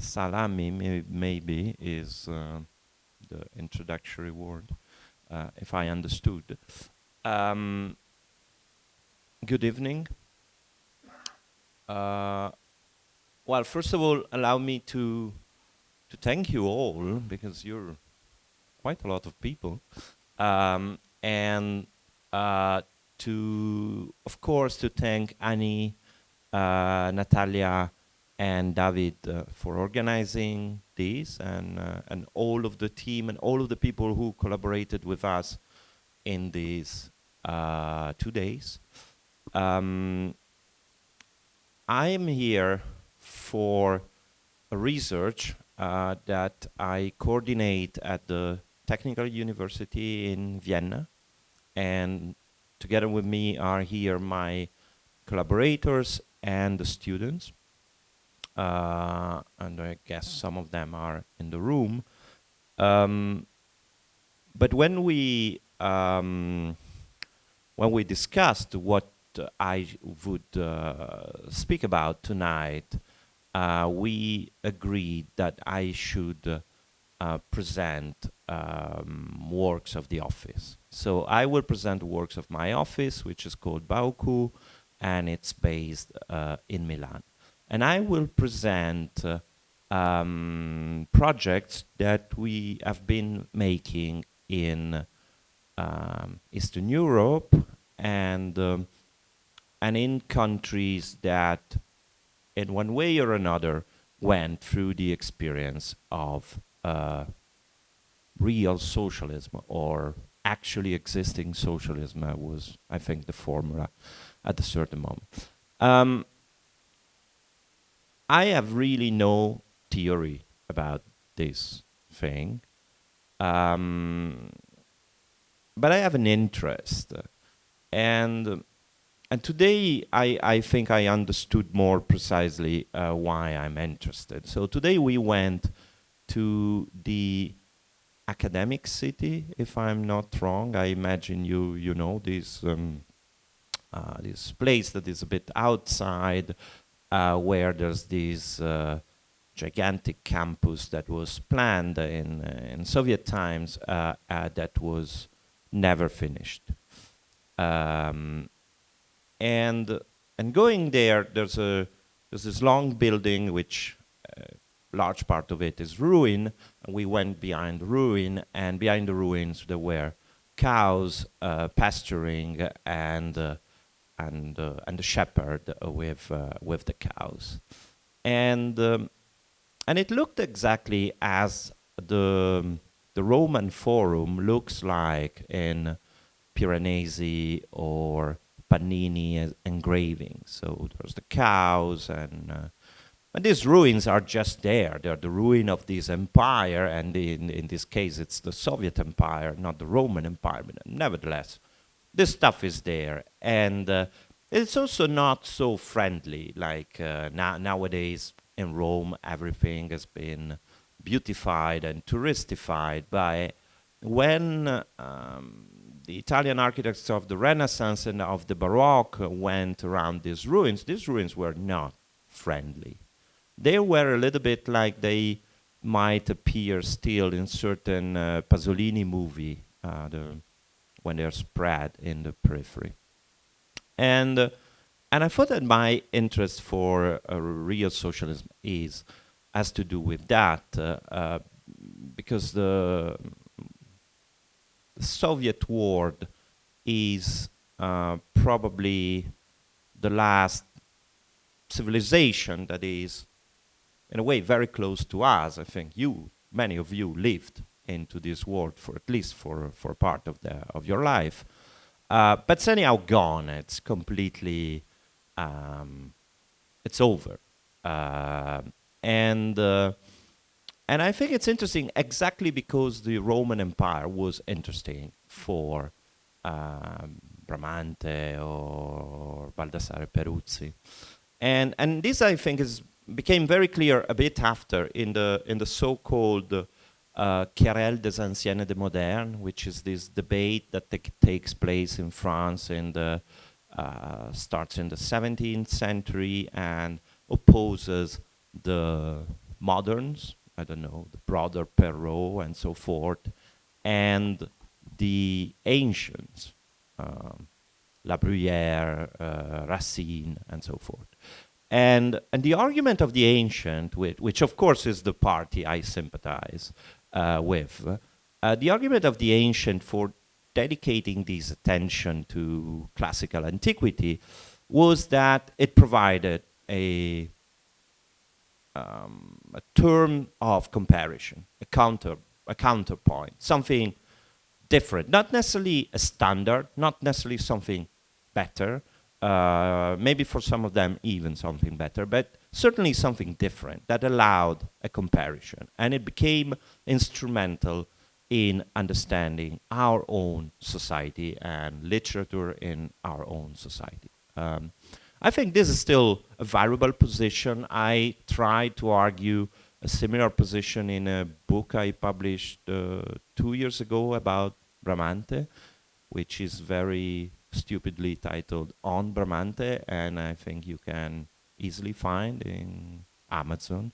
salami maybe is the introductory word, if I understood. Good evening. Well, first of all, allow me to thank you all, because you're quite a lot of people, and of course, to thank Annie, Natalia, and David for organizing this, and all of the team and all of the people who collaborated with us in these 2 days. I am here for a research that I coordinate at the Technical University in Vienna, and together with me are here my collaborators and the students, and I guess some of them are in the room. But when we discussed what I would speak about tonight, we agreed that I should present works of the office. So I will present works of my office, which is called Bauku, and it's based in Milan. And I will present projects that we have been making in Eastern Europe and in countries that, in one way or another, went through the experience of real socialism, or actually existing socialism was, I think, the formula at a certain moment. I have really no theory about this thing, but I have an interest, and today I think I understood more precisely why I'm interested. So today we went to the academic city, if I'm not wrong. I imagine you know this place that is a bit outside, where there's this gigantic campus that was planned in Soviet times that was never finished. And going there, there's this long building which large part of it is ruin, and we went behind the ruin, and behind the ruins there were cows pasturing, and the shepherd with the cows, and it looked exactly as the Roman Forum looks like in Piranesi or Panini engravings. So there's the cows, and these ruins are just there. They're the ruin of this empire, and in this case it's the Soviet Empire, not the Roman Empire, but nevertheless, this stuff is there. And it's also not so friendly, like nowadays in Rome everything has been beautified and touristified. By when the Italian architects of the Renaissance and of the Baroque went around these ruins were not friendly. They were a little bit like they might appear still in certain Pasolini movie, when they're spread in the periphery. And I thought that my interest for real socialism has to do with that, because the Soviet world is probably the last civilization that is, in a way, very close to us. I think many of you lived into this world for at least for part of your life, but it's anyhow gone. It's completely, it's over, and I think it's interesting exactly because the Roman Empire was interesting for Bramante or Baldassare Peruzzi, and this I think became very clear a bit after in the so-called Querelle des Anciens et des Modernes, which is this debate that takes place in France starts in the 17th century and opposes the moderns, I don't know, the brother Perrault and so forth, and the ancients, La Bruyère, Racine, and so forth. And the argument of the ancient, which of course is the party I sympathize with, the argument of the ancient for dedicating this attention to classical antiquity was that it provided a term of comparison, a counterpoint, something different, not necessarily a standard, not necessarily something better, maybe for some of them even something better, but certainly something different that allowed a comparison. And it became instrumental in understanding our own society and literature in our own society. I think this is still a valuable position. I tried to argue a similar position in a book I published 2 years ago about Bramante, which is very stupidly titled On Bramante, and I think you can easily find in Amazon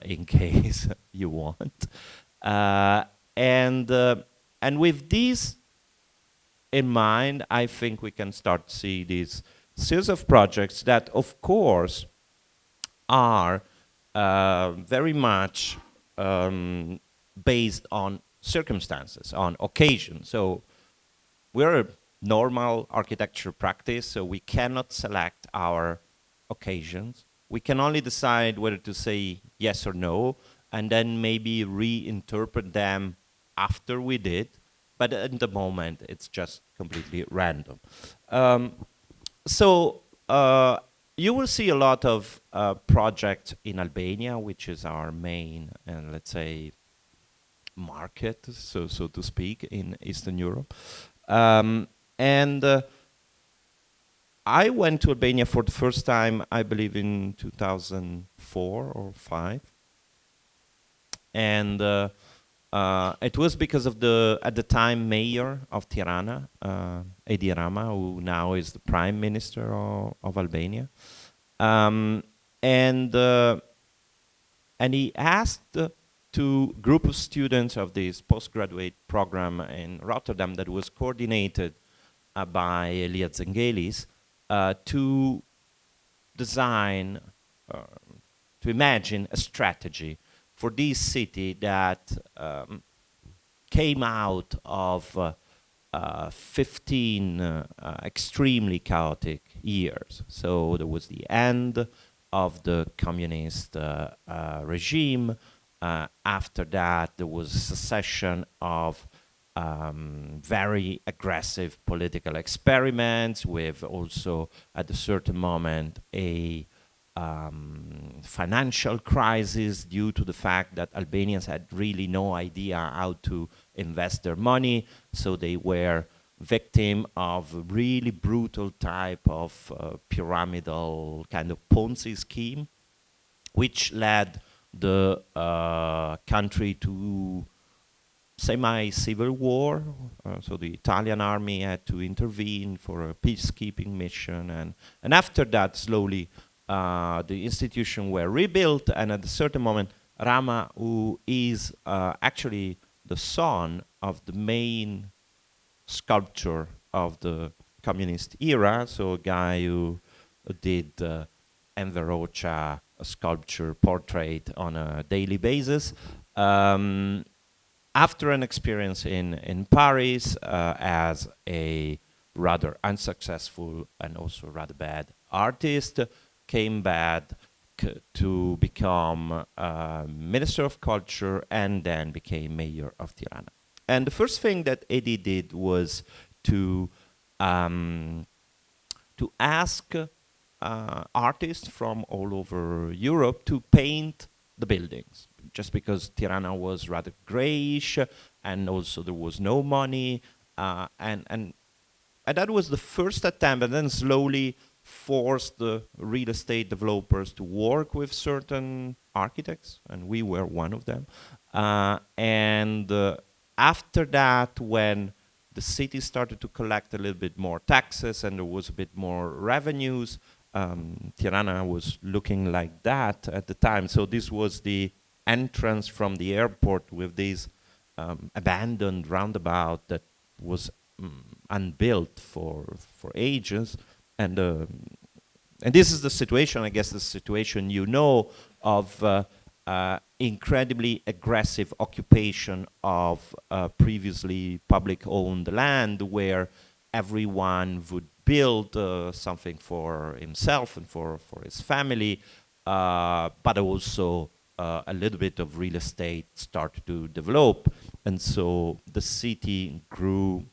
in case you want. And with this in mind, I think we can start to see these series of projects that, of course, are very much based on circumstances, on occasion. So we're a normal architecture practice, so we cannot select our occasions. We can only decide whether to say yes or no, and then maybe reinterpret them after we did. But at the moment, it's just completely random. So you will see a lot of projects in Albania, which is our main, let's say, market, so to speak, in Eastern Europe. And I went to Albania for the first time, I believe, in 2004 or 5. And it was because of the, at the time, mayor of Tirana, Edi Rama, who now is the prime minister of Albania. And he asked to group of students of this postgraduate program in Rotterdam that was coordinated by Elia Zengelis to design, to imagine a strategy for this city that came out of 15 extremely chaotic years. So there was the end of the communist regime. After that, there was a succession of very aggressive political experiments with also, at a certain moment, a financial crisis due to the fact that Albanians had really no idea how to invest their money. So they were victim of a really brutal type of pyramidal kind of Ponzi scheme, which led the country to semi-civil war. So the Italian army had to intervene for a peacekeeping mission. And after that, slowly, the institutions were rebuilt. And at a certain moment, Rama, who is actually the son of the main sculptor of the communist era, so a guy who did Enver Hoxha sculpture portrait on a daily basis. After an experience in Paris as a rather unsuccessful and also rather bad artist, came back to become Minister of Culture and then became Mayor of Tirana. And the first thing that Eddie did was to ask artists from all over Europe to paint the buildings, just because Tirana was rather grayish and also there was no money. And that was the first attempt, and then slowly forced the real estate developers to work with certain architects, and we were one of them. After that, when the city started to collect a little bit more taxes and there was a bit more revenues, Tirana was looking like that at the time. So this was the entrance from the airport with this abandoned roundabout that was unbuilt for ages, and this is the situation, I guess, the situation you know of incredibly aggressive occupation of previously public-owned land, where everyone would build something for himself and for his family, but also a little bit of real estate started to develop, and so the city grew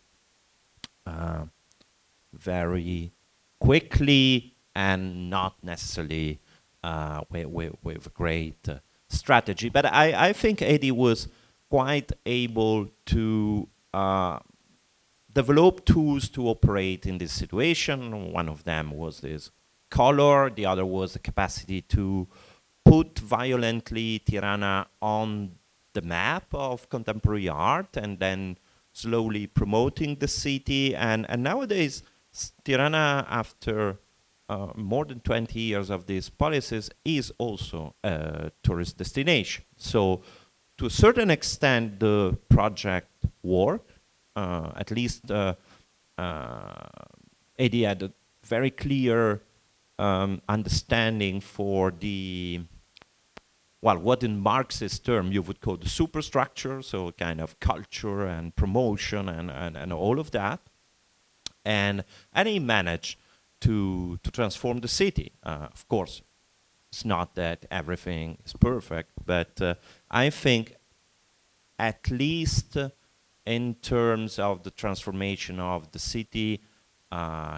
very quickly and not necessarily with great strategy. But I think Eddie was quite able to develop tools to operate in this situation. One of them was this color, the other was the capacity to put violently Tirana on the map of contemporary art and then slowly promoting the city. And nowadays, Tirana, after more than 20 years of these policies, is also a tourist destination. So to a certain extent, the project worked. At least Eddie had a very clear understanding for the, well, what in Marxist term you would call the superstructure, so kind of culture and promotion and all of that. And he managed to transform the city. Of course, it's not that everything is perfect, but I think at least in terms of the transformation of the city,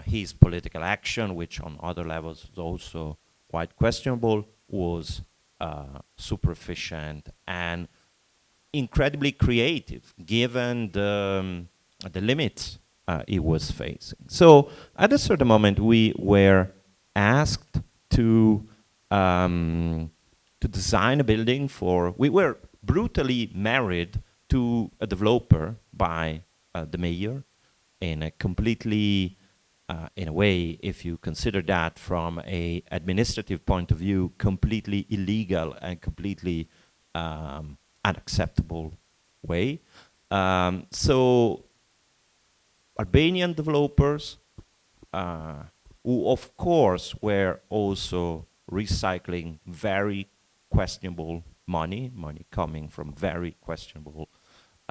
his political action, which on other levels was also quite questionable, was super efficient and incredibly creative, given the limits he was facing. So at a certain moment, we were asked to design a building for. We were brutally married to a developer by the mayor in a completely, in a way, if you consider that from a administrative point of view, completely illegal and completely unacceptable way. So Albanian developers, who of course were also recycling very questionable money coming from very questionable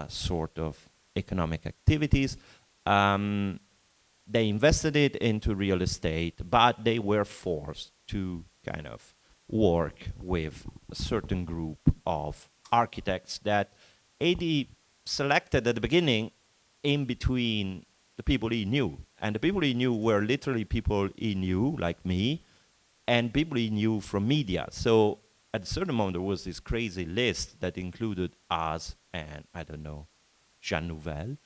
sort of economic activities. They invested it into real estate, but they were forced to kind of work with a certain group of architects that Eddie selected at the beginning in between the people he knew. And the people he knew were literally people he knew, like me, and people he knew from media. So at a certain moment, there was this crazy list that included us and, I don't know, Jean Nouvel,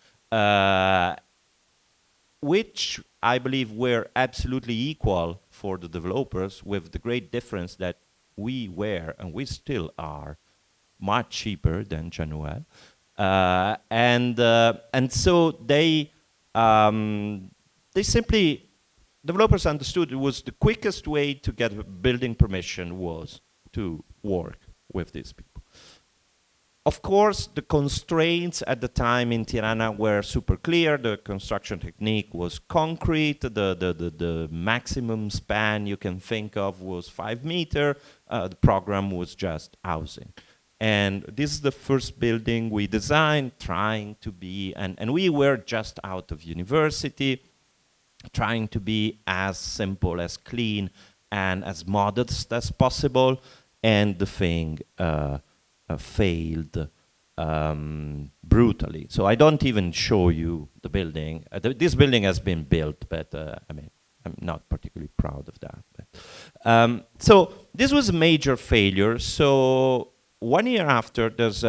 which I believe were absolutely equal for the developers, with the great difference that we were, and we still are, much cheaper than Jean Nouvel. And so they simply, developers understood it was the quickest way to get a building permission was to work with these people. Of course, the constraints at the time in Tirana were super clear. The construction technique was concrete. The maximum span you can think of was 5 meters. The program was just housing. And this is the first building we designed, trying to be, and we were just out of university, trying to be as simple, as clean, and as modest as possible. And the thing failed brutally. So I don't even show you the building. This building has been built, but I mean, I'm not particularly proud of that. But, so this was a major failure. So 1 year after, there's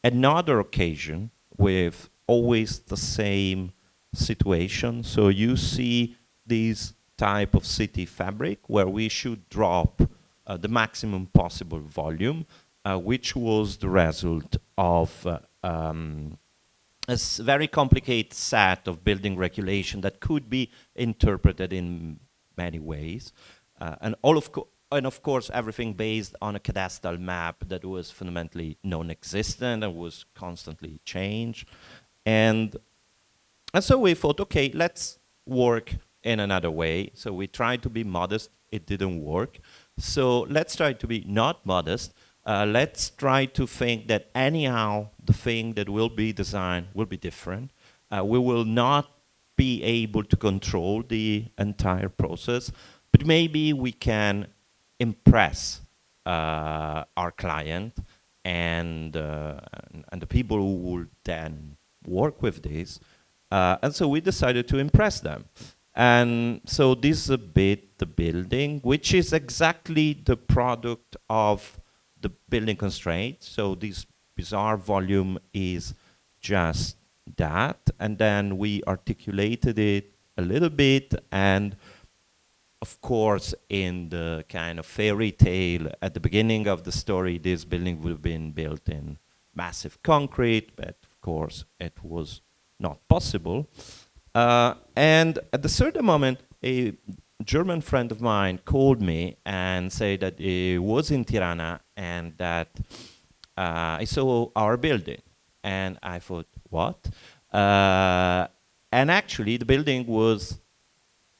another occasion with always the same situation. So you see this type of city fabric where we should drop the maximum possible volume, which was the result of a very complicated set of building regulation that could be interpreted in many ways. And of course, everything based on a cadastral map that was fundamentally non-existent and was constantly changed. And so we thought, okay, let's work in another way. So we tried to be modest. It didn't work. So let's try to be not modest. Let's try to think that anyhow, the thing that will be designed will be different. We will not be able to control the entire process, but maybe we can impress our client and the people who will then work with this. And so we decided to impress them. And so this is a bit the building, which is exactly the product of the building constraint. So this bizarre volume is just that. And then we articulated it a little bit. And of course, in the kind of fairy tale at the beginning of the story, this building would have been built in massive concrete, but of course it was not possible. And at a certain moment, a German friend of mine called me and said that he was in Tirana and that I saw our building. And I thought, what? And actually, the building was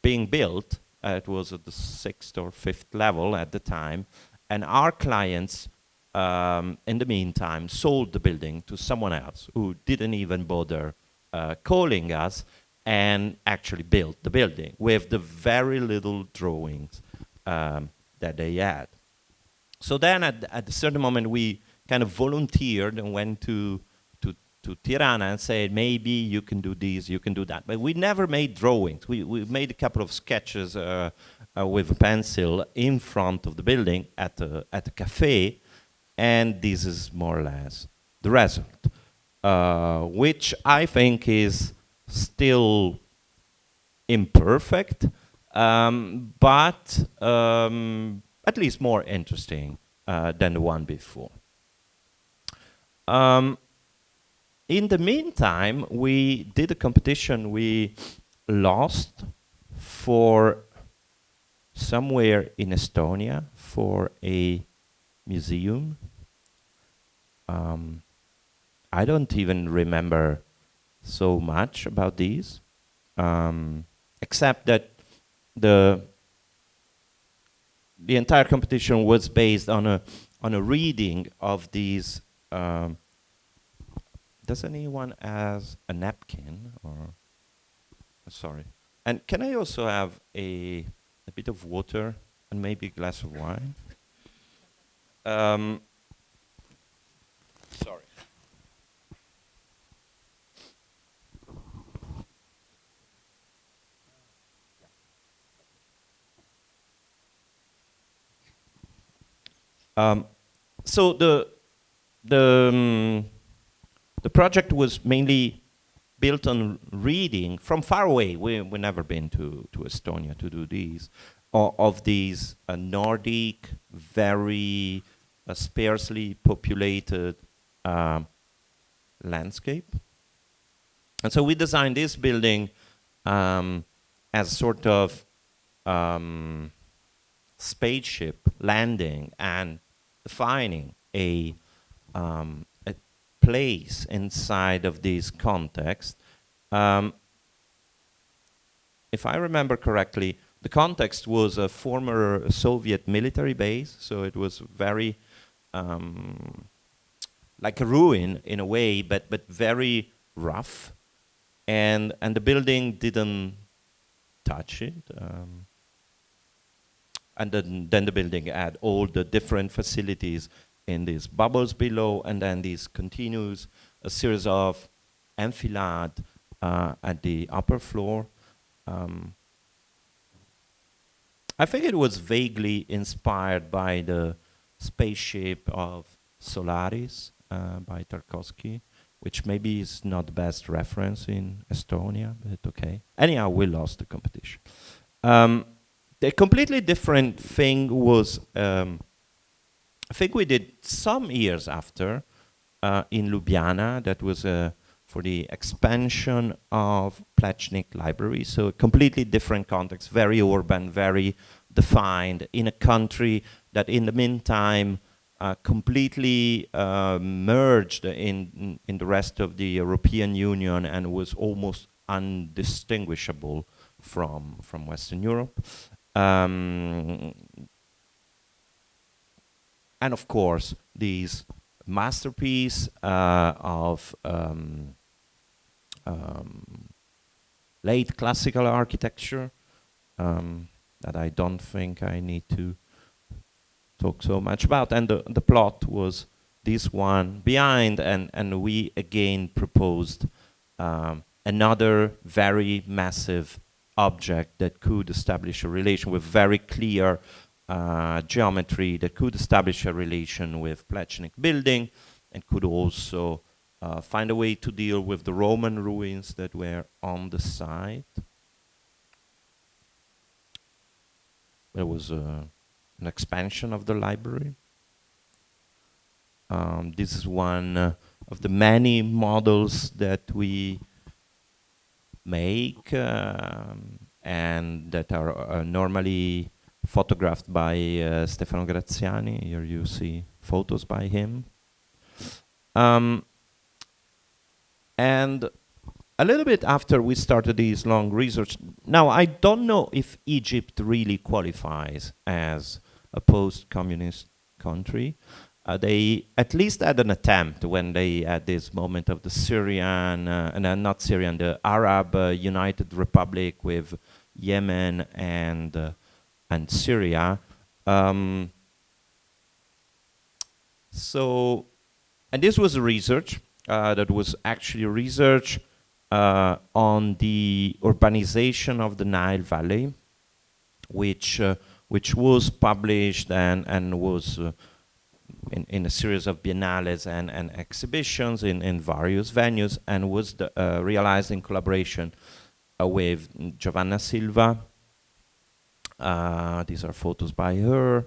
being built. It was at the 6th or 5th level at the time. And our clients, in the meantime, sold the building to someone else who didn't even bother calling us, and actually built the building with the very little drawings that they had. So then at a certain moment, we kind of volunteered and went to Tirana and said, maybe you can do this, you can do that. But we never made drawings. We made a couple of sketches with a pencil in front of the building at a cafe, and this is more or less the result, which I think is still imperfect, but at least more interesting than the one before. In the meantime, we did a competition. We lost for somewhere in Estonia for a museum. I don't even remember so much about these, except that the entire competition was based on a reading of these. Does anyone has a napkin or? Sorry, and can I also have a bit of water and maybe a glass of wine? Sorry. So the project was mainly built on reading from far away. We've never been to Estonia to do these, of these Nordic, very sparsely populated landscape. And so we designed this building as sort of spaceship landing and defining a place inside of this context. If I remember correctly, the context was a former Soviet military base, so it was very like a ruin in a way, but very rough, and the building didn't touch it. And then the building had all the different facilities in these bubbles below, and then this continues a series of enfilade at the upper floor. I think it was vaguely inspired by the spaceship of Solaris by Tarkovsky, which maybe is not the best reference in Estonia, but okay. Anyhow, we lost the competition. The completely different thing was, I think we did some years after in Ljubljana. That was for the expansion of Plečnik Library, so a completely different context, very urban, very defined in a country that in the meantime completely merged in the rest of the European Union and was almost undistinguishable from Western Europe. And of course, these masterpiece of late classical architecture that I don't think I need to talk so much about. And the plot was this one behind, and we again proposed another very massive object that could establish a relation with very clear geometry, that could establish a relation with Plečnik building, and could also find a way to deal with the Roman ruins that were on the site. There was an expansion of the library. This is one of the many models that we make and that are normally photographed by Stefano Graziani. Here you see photos by him. And a little bit after we started this long research, now I don't know if Egypt really qualifies as a post-communist country. They at least had an attempt when they had this moment of the Syrian, not Syrian, the Arab United Republic with Yemen and Syria. So, and this was research that was actually research on the urbanization of the Nile Valley, which was published and was in a series of biennales and exhibitions in various venues, and was realized in collaboration with Giovanna Silva. These are photos by her,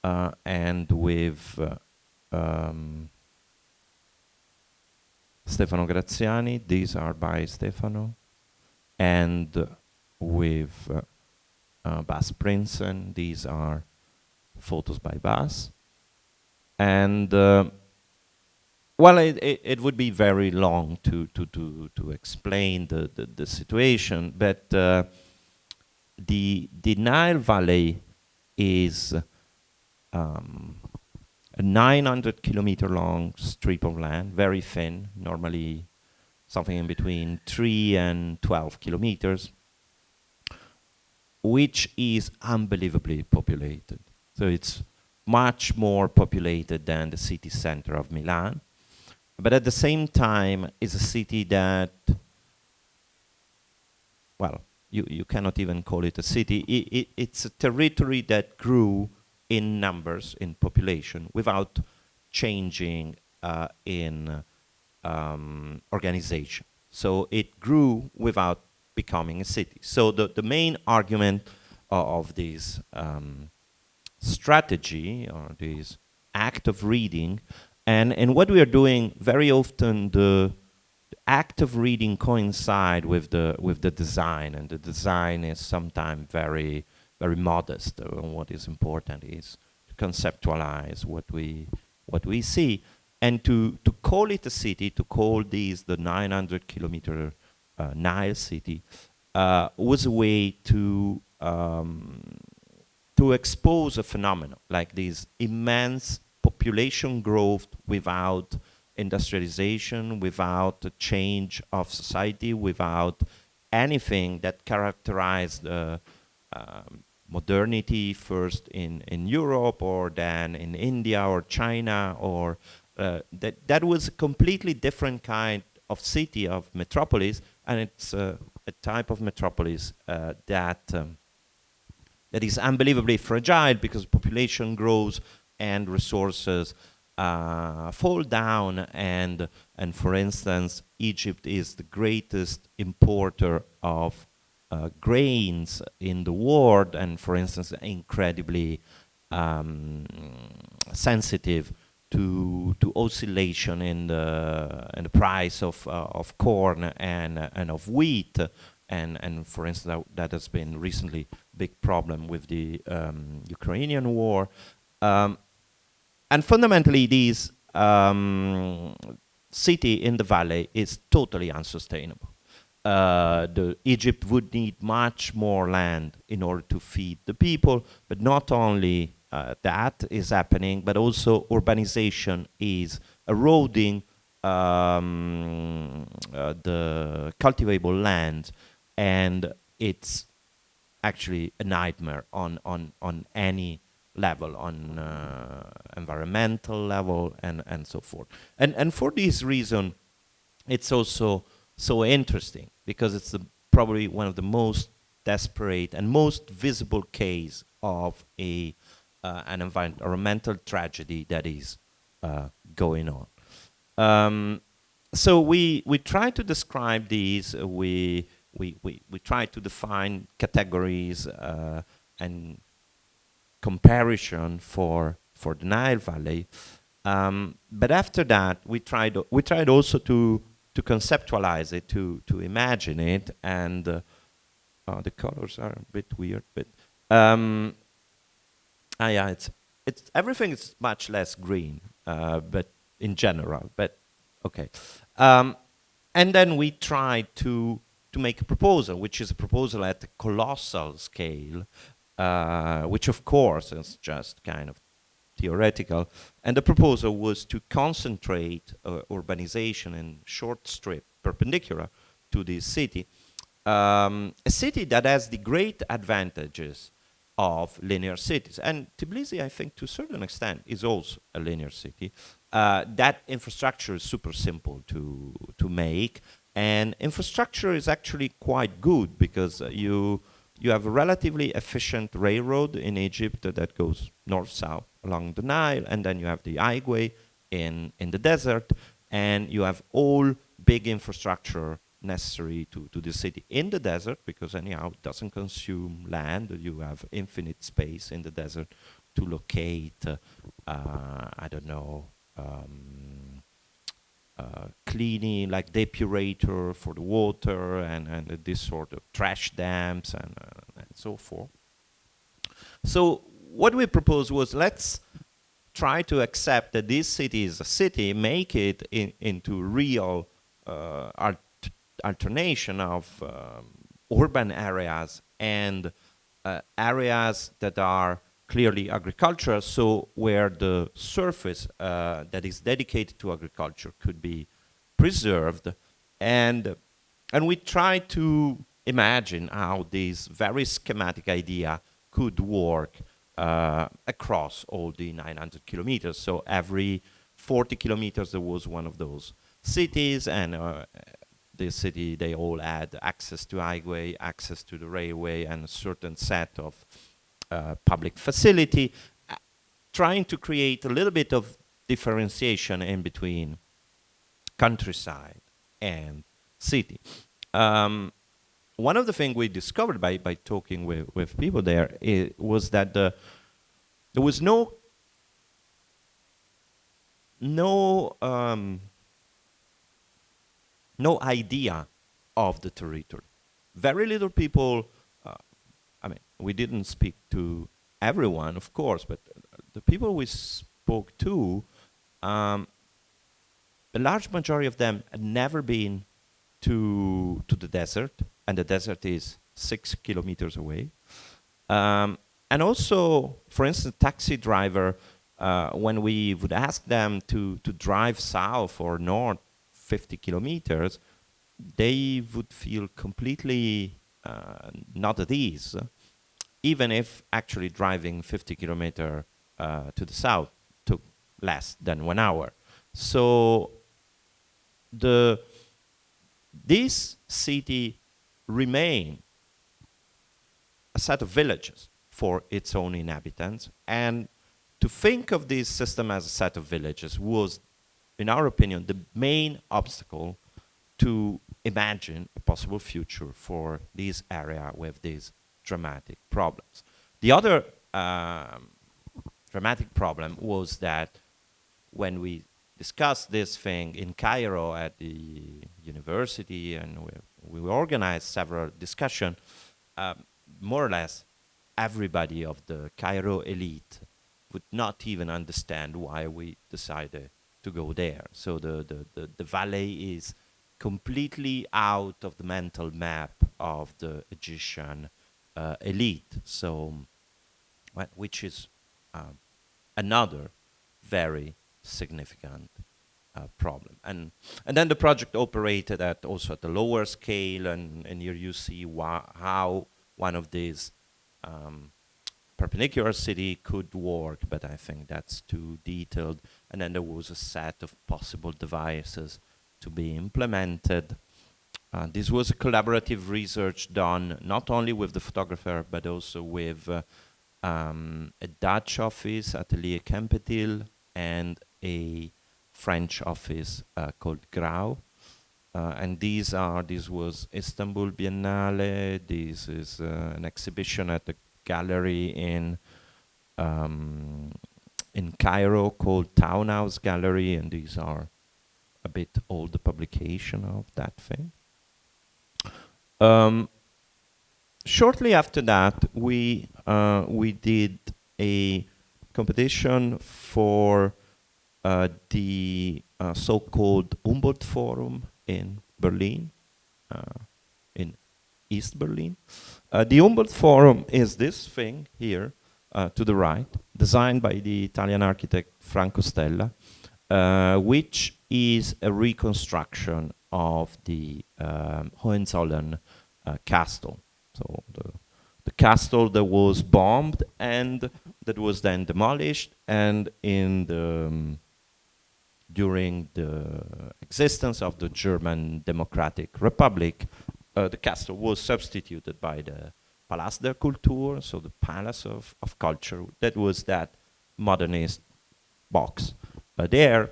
and with Stefano Graziani. These are by Stefano, and with Bas Prinsen. These are photos by Bas. And well, it would be very long to explain the situation, but the Nile Valley is a 900-kilometer long strip of land, very thin, normally something in between 3 and 12 kilometers, which is unbelievably populated. So it's much more populated than the city center of Milan, but at the same time is a city that, well, you cannot even call it a city. It's a territory that grew in numbers, in population, without changing in organization. So it grew without becoming a city. So the main argument of this strategy, or this act of reading, and what we are doing very often, the act of reading coincide with the design, and the design is sometimes very modest. What is important is to conceptualize what we see, and to call it a city, to call these the 900-kilometer Nile city, was a way to expose a phenomenon like this immense population growth without industrialization, without a change of society, without anything that characterized modernity first in Europe, or then in India or China, or that was a completely different kind of city, of metropolis, and it's a type of metropolis that is unbelievably fragile, because population grows and resources fall down, and for instance, Egypt is the greatest importer of grains in the world, and for instance, incredibly sensitive to oscillation in the price of corn and of wheat, and for instance, that has been recently big problem with the Ukrainian war. And fundamentally, this city in the valley is totally unsustainable. Egypt would need much more land in order to feed the people, but not only that is happening, but also urbanization is eroding the cultivable land, and it's actually a nightmare on any level, on environmental level and so forth. And for this reason, it's also so interesting because it's probably one of the most desperate and most visible case of an environmental tragedy that is going on. So we try to describe these. We try to define categories and comparison for the Nile Valley. But after that, we tried also to conceptualize it, to imagine it, and the colors are a bit weird, but yeah, it's everything is much less green, but in general, but okay. And then we tried to make a proposal, which is a proposal at a colossal scale, which of course is just kind of theoretical. And the proposal was to concentrate urbanization in short strip perpendicular to this city, a city that has the great advantages of linear cities. And Tbilisi, I think, to a certain extent, is also a linear city. That infrastructure is super simple to make, and infrastructure is actually quite good because you have a relatively efficient railroad in Egypt that goes north-south along the Nile, and then you have the highway in the desert, and you have all big infrastructure necessary to the city in the desert, because anyhow it doesn't consume land. You have infinite space in the desert to locate, I don't know, cleaning, like depurator for the water, and this sort of trash dams and so forth. So what we proposed was, let's try to accept that this city is a city, make it into real alternation of urban areas and areas that are clearly agricultural, so where the surface that is dedicated to agriculture could be preserved. And we try to imagine how this very schematic idea could work across all the 900 kilometers. So every 40 kilometers there was one of those cities, and the city, they all had access to highway, access to the railway, and a certain set of public facility, trying to create a little bit of differentiation in between countryside and city. One of the things we discovered by talking with people there was that there was no idea of the territory. Very little people, I mean, we didn't speak to everyone, of course, but the people we spoke to, a large majority of them had never been to the desert, and the desert is 6 kilometers away. And also, for instance, taxi driver, when we would ask them to drive south or north 50 kilometers, they would feel completely not at ease, even if actually driving 50 kilometers to the south took less than 1 hour. So this city remained a set of villages for its own inhabitants, and to think of this system as a set of villages was, in our opinion, the main obstacle to imagine a possible future for this area with these dramatic problems. The other dramatic problem was that when we discussed this thing in Cairo at the university, and we organized several discussions. More or less, everybody of the Cairo elite would not even understand why we decided to go there. So the valley is completely out of the mental map of the Egyptian elite. So, which is another very significant problem. And then the project operated also at a lower scale, and here you see how one of these perpendicular city could work, but I think that's too detailed. And then there was a set of possible devices to be implemented. This was a collaborative research done not only with the photographer, but also with a Dutch office, Atelier Kempetil, and a French office called Grau. And this was Istanbul Biennale. This is an exhibition at the gallery in Cairo called Townhouse Gallery, and these are a bit older publication of that thing. Shortly after that, we did a competition for the so-called Humboldt Forum in Berlin, in East Berlin. The Humboldt Forum is this thing here to the right, designed by the Italian architect Franco Stella, which is a reconstruction of the Hohenzollern castle. So the castle that was bombed and that was then demolished, and during the existence of the German Democratic Republic, the castle was substituted by the Palast der Kultur, so the Palace of Culture. That was that modernist box there,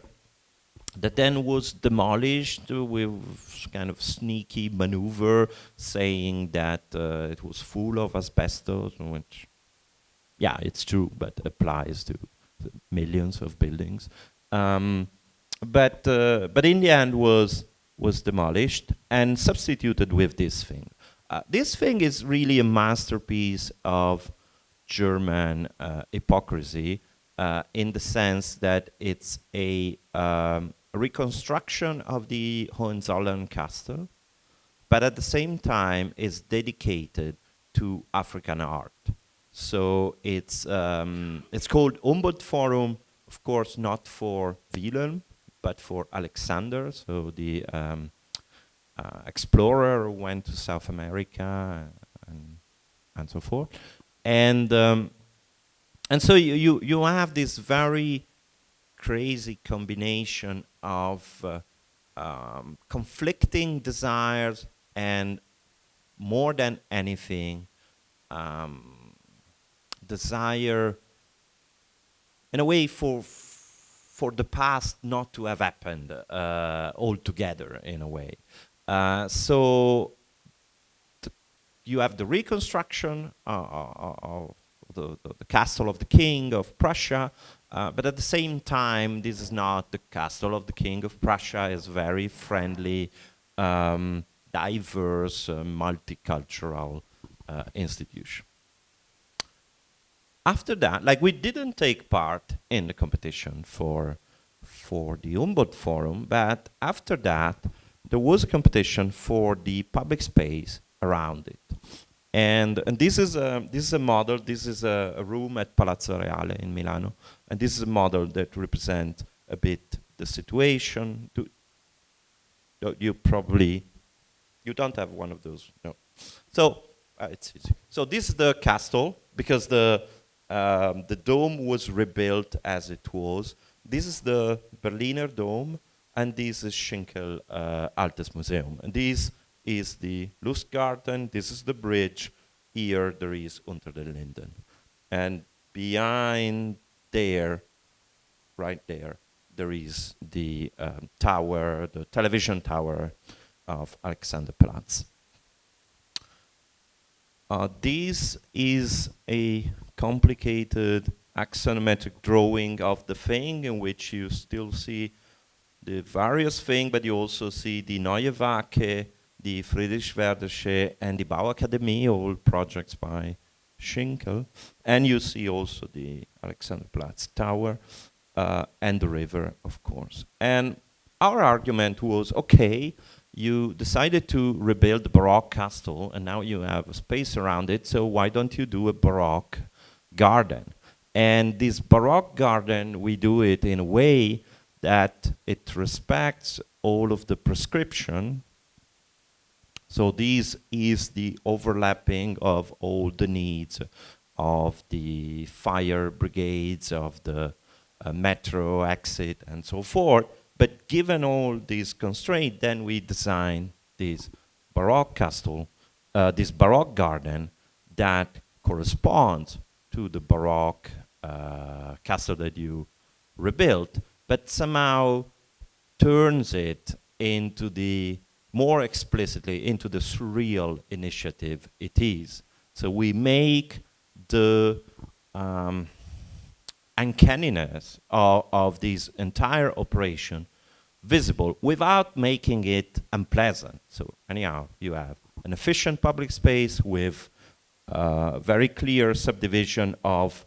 that then was demolished with kind of sneaky maneuver, saying that it was full of asbestos, which, yeah, it's true, but applies to millions of buildings. But in the end was demolished and substituted with this thing. This thing is really a masterpiece of German hypocrisy, in the sense that it's a reconstruction of the Hohenzollern castle, but at the same time is dedicated to African art. So it's called Humboldt Forum, of course, not for Wilhelm, but for Alexander, so the explorer who went to South America and so forth. And so you have this very crazy combination of conflicting desires and, more than anything, desire in a way for the past not to have happened altogether, in a way. So you have the reconstruction of the castle of the king of Prussia, but at the same time, this is not the castle of the king of Prussia. It's very friendly, diverse, multicultural institution. After that, like, we didn't take part in the competition for the Humboldt Forum, but after that, there was a competition for the public space around it. And this is a model. This is a room at Palazzo Reale in Milano, and this is a model that represents a bit the situation. You don't have one of those, no. So it's easy. So this is the castle, because the dome was rebuilt as it was. This is the Berliner Dome, and this is Schinkel Altes Museum. And this is the Lustgarten, this is the bridge. Here there is Unter den Linden. And behind there, right there, there is the tower, the television tower of Alexanderplatz. This is a complicated axonometric drawing of the thing, in which you still see the various things, but you also see the Neue Wache, the Friedrichswerdersche, and the Bauakademie, all projects by Schinkel. And you see also the Alexanderplatz Tower and the river, of course. And our argument was, okay, you decided to rebuild the Baroque castle, and now you have a space around it, so why don't you do a Baroque garden? And this Baroque garden, we do it in a way that it respects all of the prescription. So this is the overlapping of all the needs of the fire brigades, of the metro exit, and so forth. But given all these constraints, then we design this Baroque castle, this Baroque garden that corresponds to the Baroque castle that you rebuilt, but somehow turns it into the, more explicitly, into the surreal initiative it is. So we make the uncanniness of this entire operation visible without making it unpleasant. So anyhow, you have an efficient public space with very clear subdivision of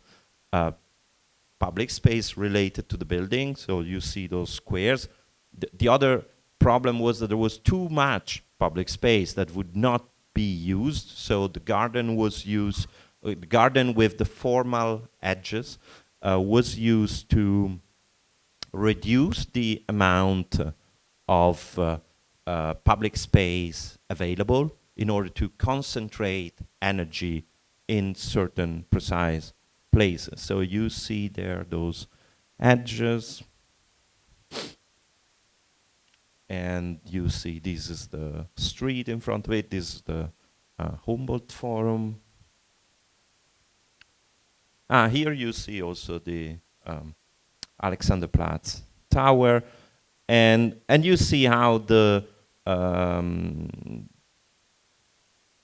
public space related to the building. So you see those squares. The other problem was that there was too much public space that would not be used. So the garden was used, the garden with the formal edges was used to reduce the amount of public space available in order to concentrate energy in certain precise places. So you see there those edges, and you see this is the street in front of it, this is the Humboldt Forum. Here you see also the Alexanderplatz Tower, and you see how the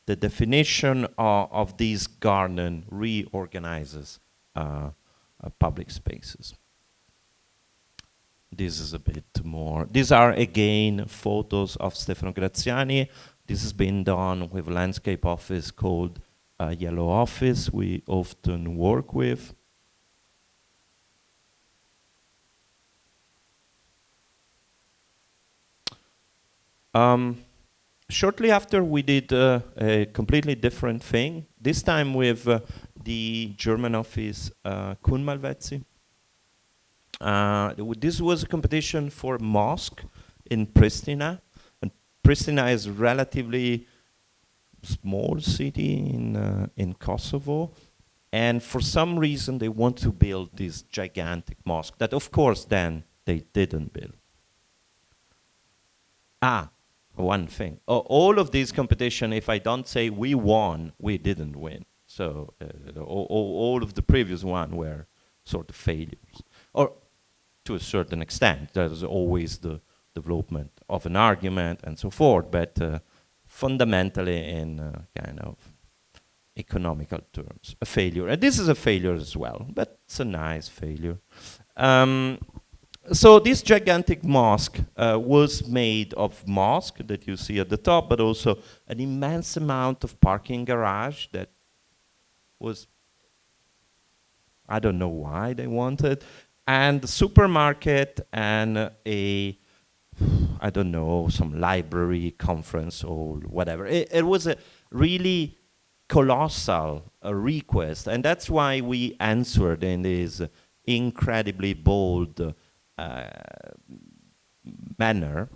definition of this garden reorganizes public spaces. This is a bit more. These are again photos of Stefano Graziani. This has been done with a landscape office called Yellow Office we often work with. Shortly after, we did a completely different thing, this time with the German office Kuhn Malvezzi. This was a competition for mosque in Pristina. And Pristina is a relatively small city in Kosovo. And for some reason, they want to build this gigantic mosque that, of course, then they didn't build. One thing. All of these competition, if I don't say we won, we didn't win. So all of the previous one were sort of failures. Or to a certain extent, there's always the development of an argument and so forth, but fundamentally in kind of economical terms, a failure. And this is a failure as well, but it's a nice failure. So this gigantic mosque was made of mosque that you see at the top, but also an immense amount of parking garage that was, I don't know why they wanted, and the supermarket and a, I don't know, some library, conference or whatever. It was a really colossal request, and that's why we answered in this incredibly bold manner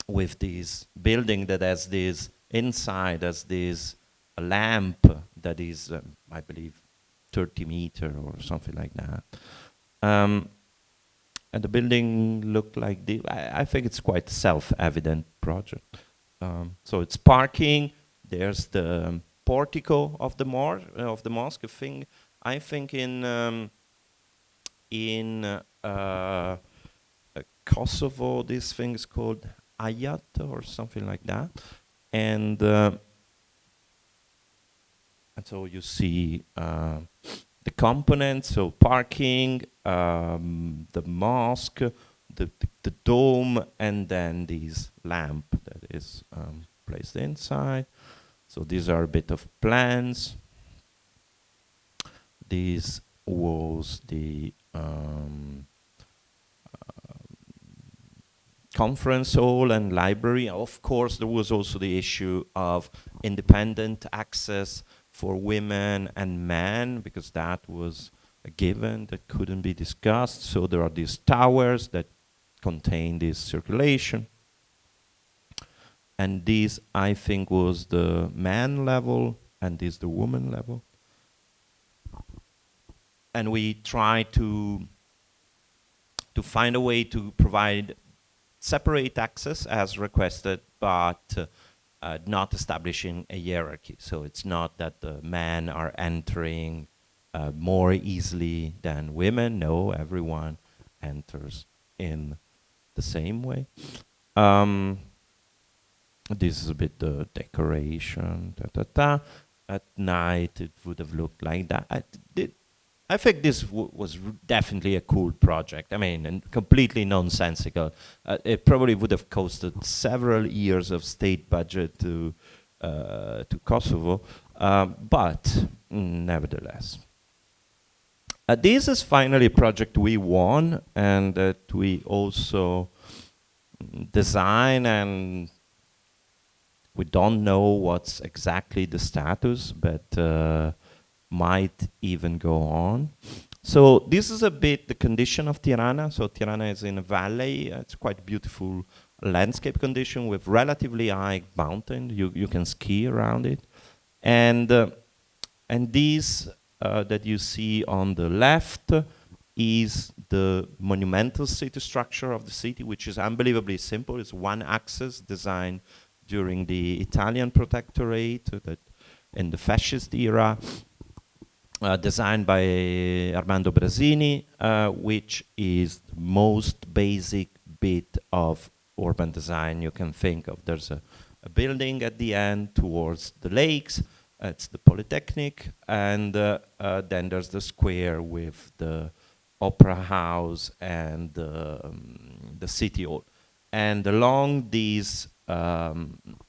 with this building that has this inside, has this lamp that is, I believe, 30 meters or something like that. And the building looked like this. I think it's quite a self-evident project. So it's parking. There's the portico of the mosque. I think in Kosovo, this thing is called ayat or something like that, and so you see the components, so parking, the mosque, the dome, and then this lamp that is placed inside. So these are a bit of plans. This was the conference hall and library. Of course, there was also the issue of independent access for women and men, because that was a given that couldn't be discussed. So there are these towers that contain this circulation. And this, I think, was the man level, and this the woman level. And we try to find a way to provide separate access as requested, but not establishing a hierarchy. So it's not that the men are entering more easily than women. No, everyone enters in the same way. This is a bit the decoration. At night, it would have looked like that. I think this was definitely a cool project. I mean, and completely nonsensical. It probably would have costed several years of state budget to Kosovo, but nevertheless. This is finally a project we won, and that we also design, and we don't know what's exactly the status, but might even go on. So this is a bit the condition of Tirana. So Tirana is in a valley. It's quite beautiful landscape condition with relatively high mountain. You can ski around it. And this that you see on the left is the monumental city structure of the city, which is unbelievably simple. It's one axis designed during the Italian protectorate that in the fascist era. Designed by Armando Brasini, which is the most basic bit of urban design you can think of. There's a building at the end towards the lakes. It's the Polytechnic, and then there's the square with the opera house and the city hall. And along these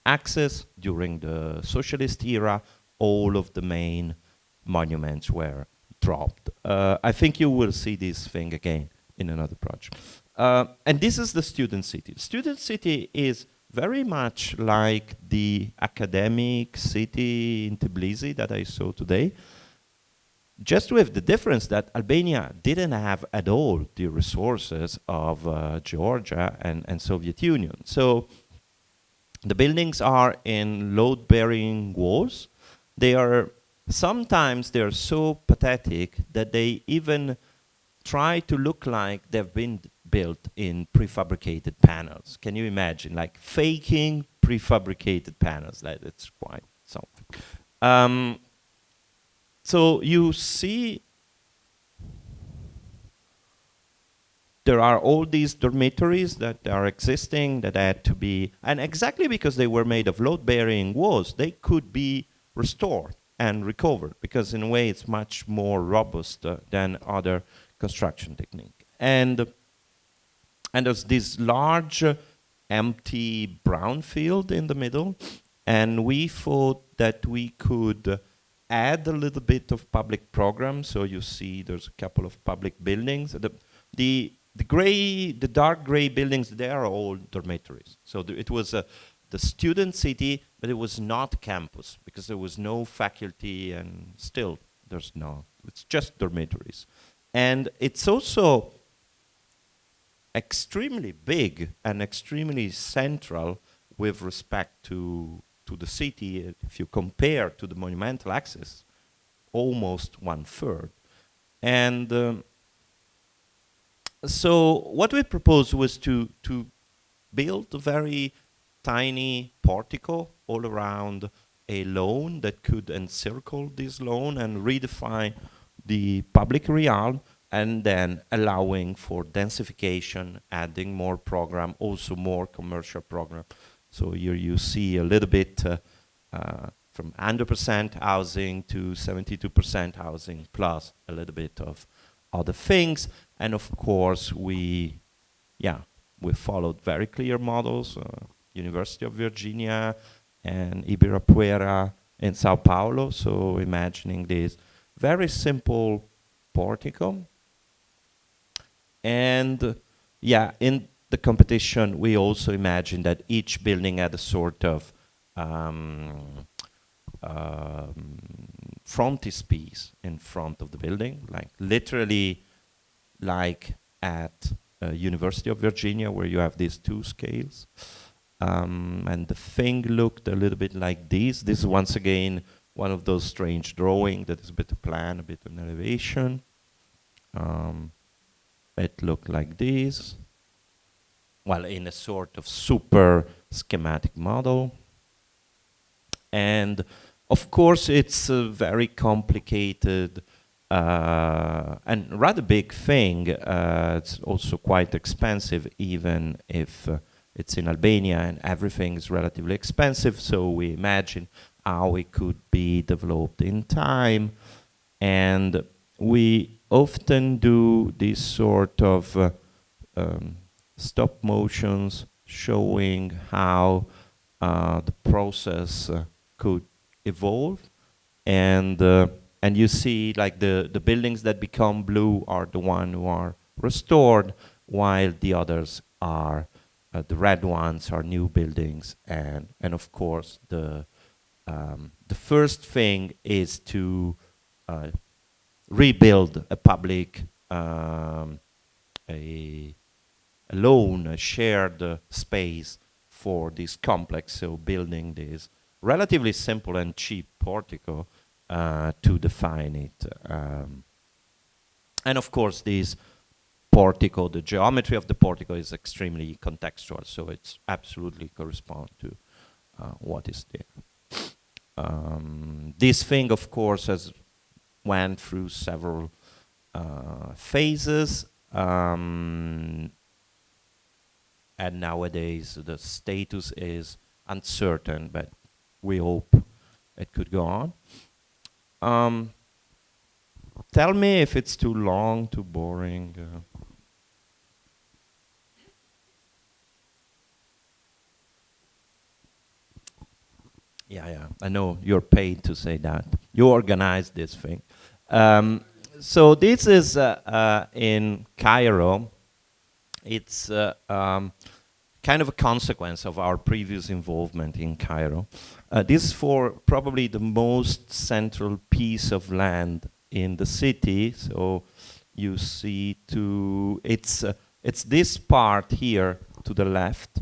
axes, during the socialist era, all of the main monuments were dropped. I think you will see this thing again in another project. And this is the student city. Student city is very much like the academic city in Tbilisi that I saw today, just with the difference that Albania didn't have at all the resources of Georgia and Soviet Union. So the buildings are in load-bearing walls. Sometimes they're so pathetic that they even try to look like they've been built in prefabricated panels. Can you imagine, like faking prefabricated panels? Like, it's quite something. So you see there are all these dormitories that are existing that had to be, and exactly because they were made of load-bearing walls, they could be restored and recovered, because in a way it's much more robust than other construction technique. And there's this large empty brownfield in the middle, and we thought that we could add a little bit of public program. So you see there's a couple of public buildings. The dark gray buildings, they are all dormitories. So it was the student city, but it was not campus, because there was no faculty, and still there's no, it's just dormitories. And it's also extremely big and extremely central with respect to the city. If you compare to the monumental axis, almost 1/3. And so what we proposed was to build a very tiny portico all around a lawn that could encircle this lawn and redefine the public realm, and then allowing for densification, adding more program, also more commercial program. So here you see a little bit from 100% housing to 72% housing, plus a little bit of other things. And of course, we yeah, we followed very clear models, University of Virginia and Ibirapuera in Sao Paulo. So imagining this very simple portico. And yeah, in the competition, we also imagined that each building had a sort of frontispiece in front of the building, like literally like at University of Virginia, where you have these two scales. And the thing looked a little bit like this. This is once again one of those strange drawings that is a bit of plan, a bit of an elevation. It looked like this. Well, in a sort of super schematic model. And of course, it's a very complicated and rather big thing. It's also quite expensive, even if it's in Albania and everything is relatively expensive. So we imagine how it could be developed in time. And we often do this sort of stop motions showing how the process could evolve. And you see like the buildings that become blue are the ones who are restored, while the others are, the red ones are new buildings. And of course, the first thing is to rebuild a public, a shared space for this complex. So building this relatively simple and cheap portico to define it. And of course, this portico, the geometry of the portico is extremely contextual, so it's absolutely correspond to what is there. This thing, of course, has went through several phases, and nowadays the status is uncertain, but we hope it could go on. Tell me if it's too long, too boring. Yeah, I know you're paid to say that. You organized this thing. So this is in Cairo. It's kind of a consequence of our previous involvement in Cairo. This is for probably the most central piece of land in the city. So you see it's this part here to the left,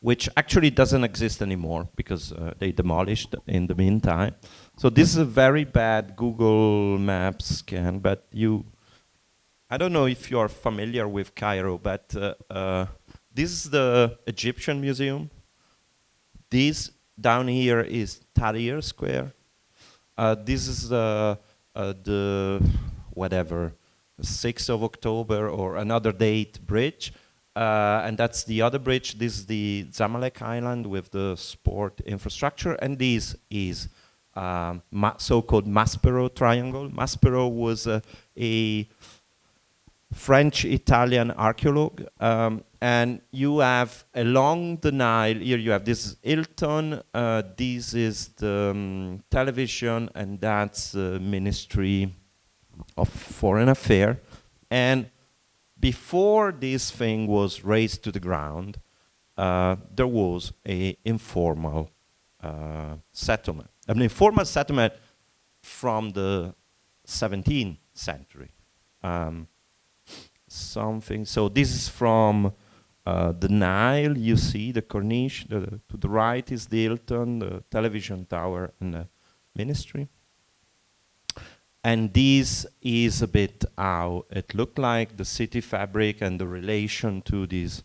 which actually doesn't exist anymore because they demolished in the meantime. So this is a very bad Google Maps scan, but I don't know if you're familiar with Cairo, but this is the Egyptian Museum. This down here is Tahrir Square. This is the whatever, 6th of October or another date bridge. And that's the other bridge. This is the Zamalek Island with the sport infrastructure. And this is so-called Maspero Triangle. Maspero was a French-Italian archaeologue. And you have along the Nile, here you have this Hilton, this is the television, and that's the Ministry of Foreign Affairs. And before this thing was razed to the ground, there was an informal settlement. An informal settlement from the 17th century. So this is from the Nile. You see the Corniche. To the right is the Hilton, the television tower, and the Ministry. And this is a bit how it looked like, the city fabric and the relation to this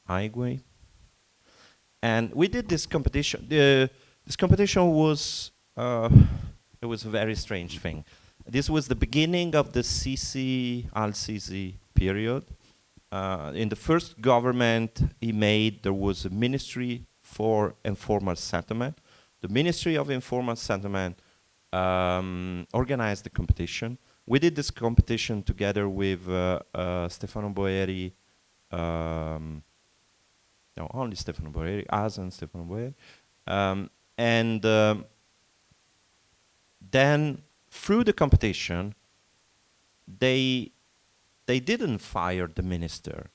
highway. And we did this competition. This competition was, it was a very strange thing. This was the beginning of the Sisi, al-Sisi period. In the first government he made, there was a Ministry for Informal Settlement. The Ministry of Informal Settlement organized the competition. We did this competition together with Stefano Boeri, no, only Stefano Boeri, us and Stefano Boeri. And then through the competition, they didn't fire the minister.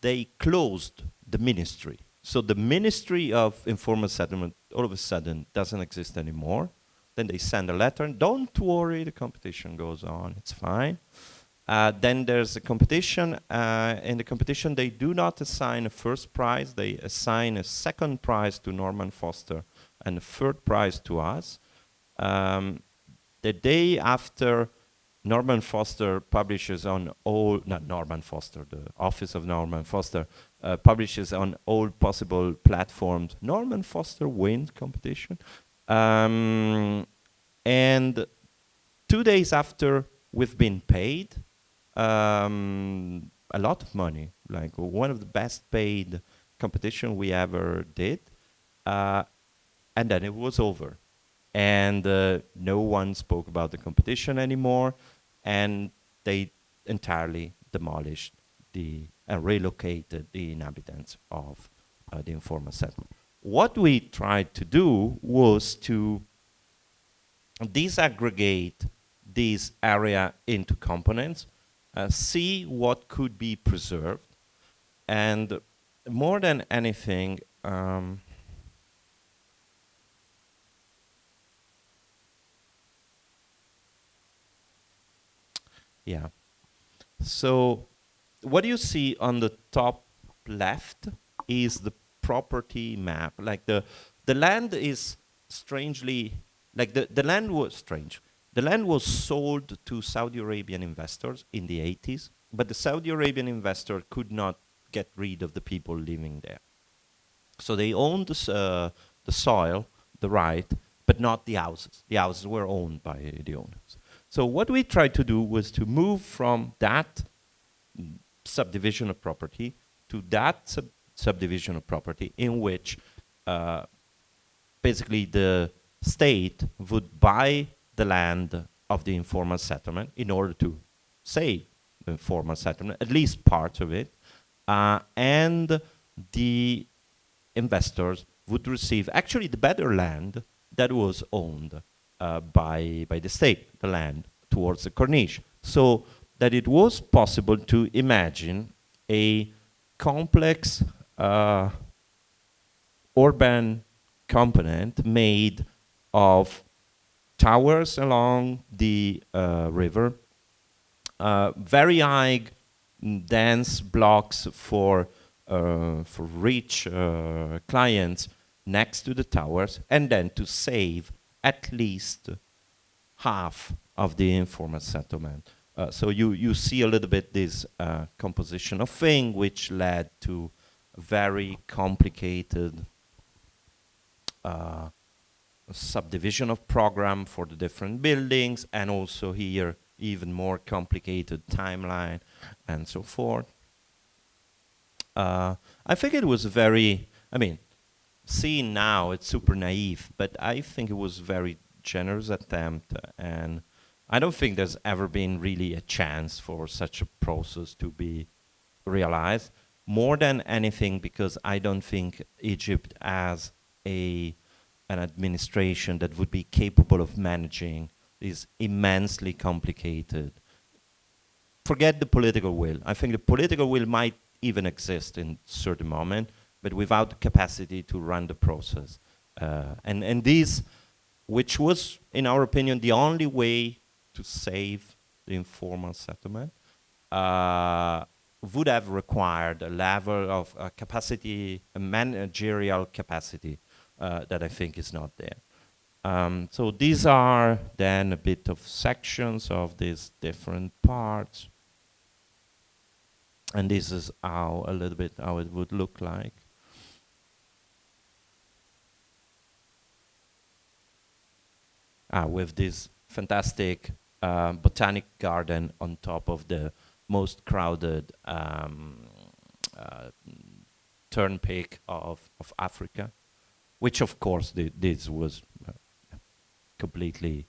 They closed the ministry. So the Ministry of Informal Settlement all of a sudden doesn't exist anymore. Then they send a letter, and don't worry, the competition goes on, it's fine. Then there's a competition. In the competition, they do not assign a first prize. They assign a second prize to Norman Foster and a third prize to us. The day after Norman Foster publishes on all, not Norman Foster, the office of Norman Foster publishes on all possible platforms, Norman Foster wins competition. And 2 days after we've been paid, a lot of money, like one of the best paid competition we ever did. And then it was over. And no one spoke about the competition anymore. And they entirely demolished and relocated the inhabitants of the informal settlement. What we tried to do was to disaggregate this area into components, see what could be preserved, and more than anything, yeah. So what you see on the top left is the property map. Like the land is strangely, like the land was strange. The land was sold to Saudi Arabian investors in the 80s, but the Saudi Arabian investor could not get rid of the people living there. So they owned the soil, the right, but not the houses. The houses were owned by the owners. So what we tried to do was to move from that subdivision of property to that subdivision of property in which basically the state would buy the land of the informal settlement in order to save the informal settlement, at least part of it, and the investors would receive actually the better land that was owned by the state, the land towards the Corniche. So that it was possible to imagine a complex urban component made of towers along the river, very high, dense blocks for rich clients next to the towers, and then to save at least half of the informal settlement. So you see a little bit this composition of thing, which led to very complicated subdivision of program for the different buildings, and also here even more complicated timeline and so forth. I think it was very, I mean, seeing now it's super naive, but I think it was very generous attempt, and I don't think there's ever been really a chance for such a process to be realized, more than anything because I don't think Egypt has an administration that would be capable of managing this immensely complicated. Forget the political will. I think the political will might even exist in certain moment, but without the capacity to run the process. And this, which was, in our opinion, the only way to save the informal settlement, would have required a level of capacity, a managerial capacity that I think is not there. So these are then a bit of sections of these different parts. And this is how, a little bit, how it would look like. With this fantastic botanic garden on top of the most crowded turnpike of Africa, which of course this was completely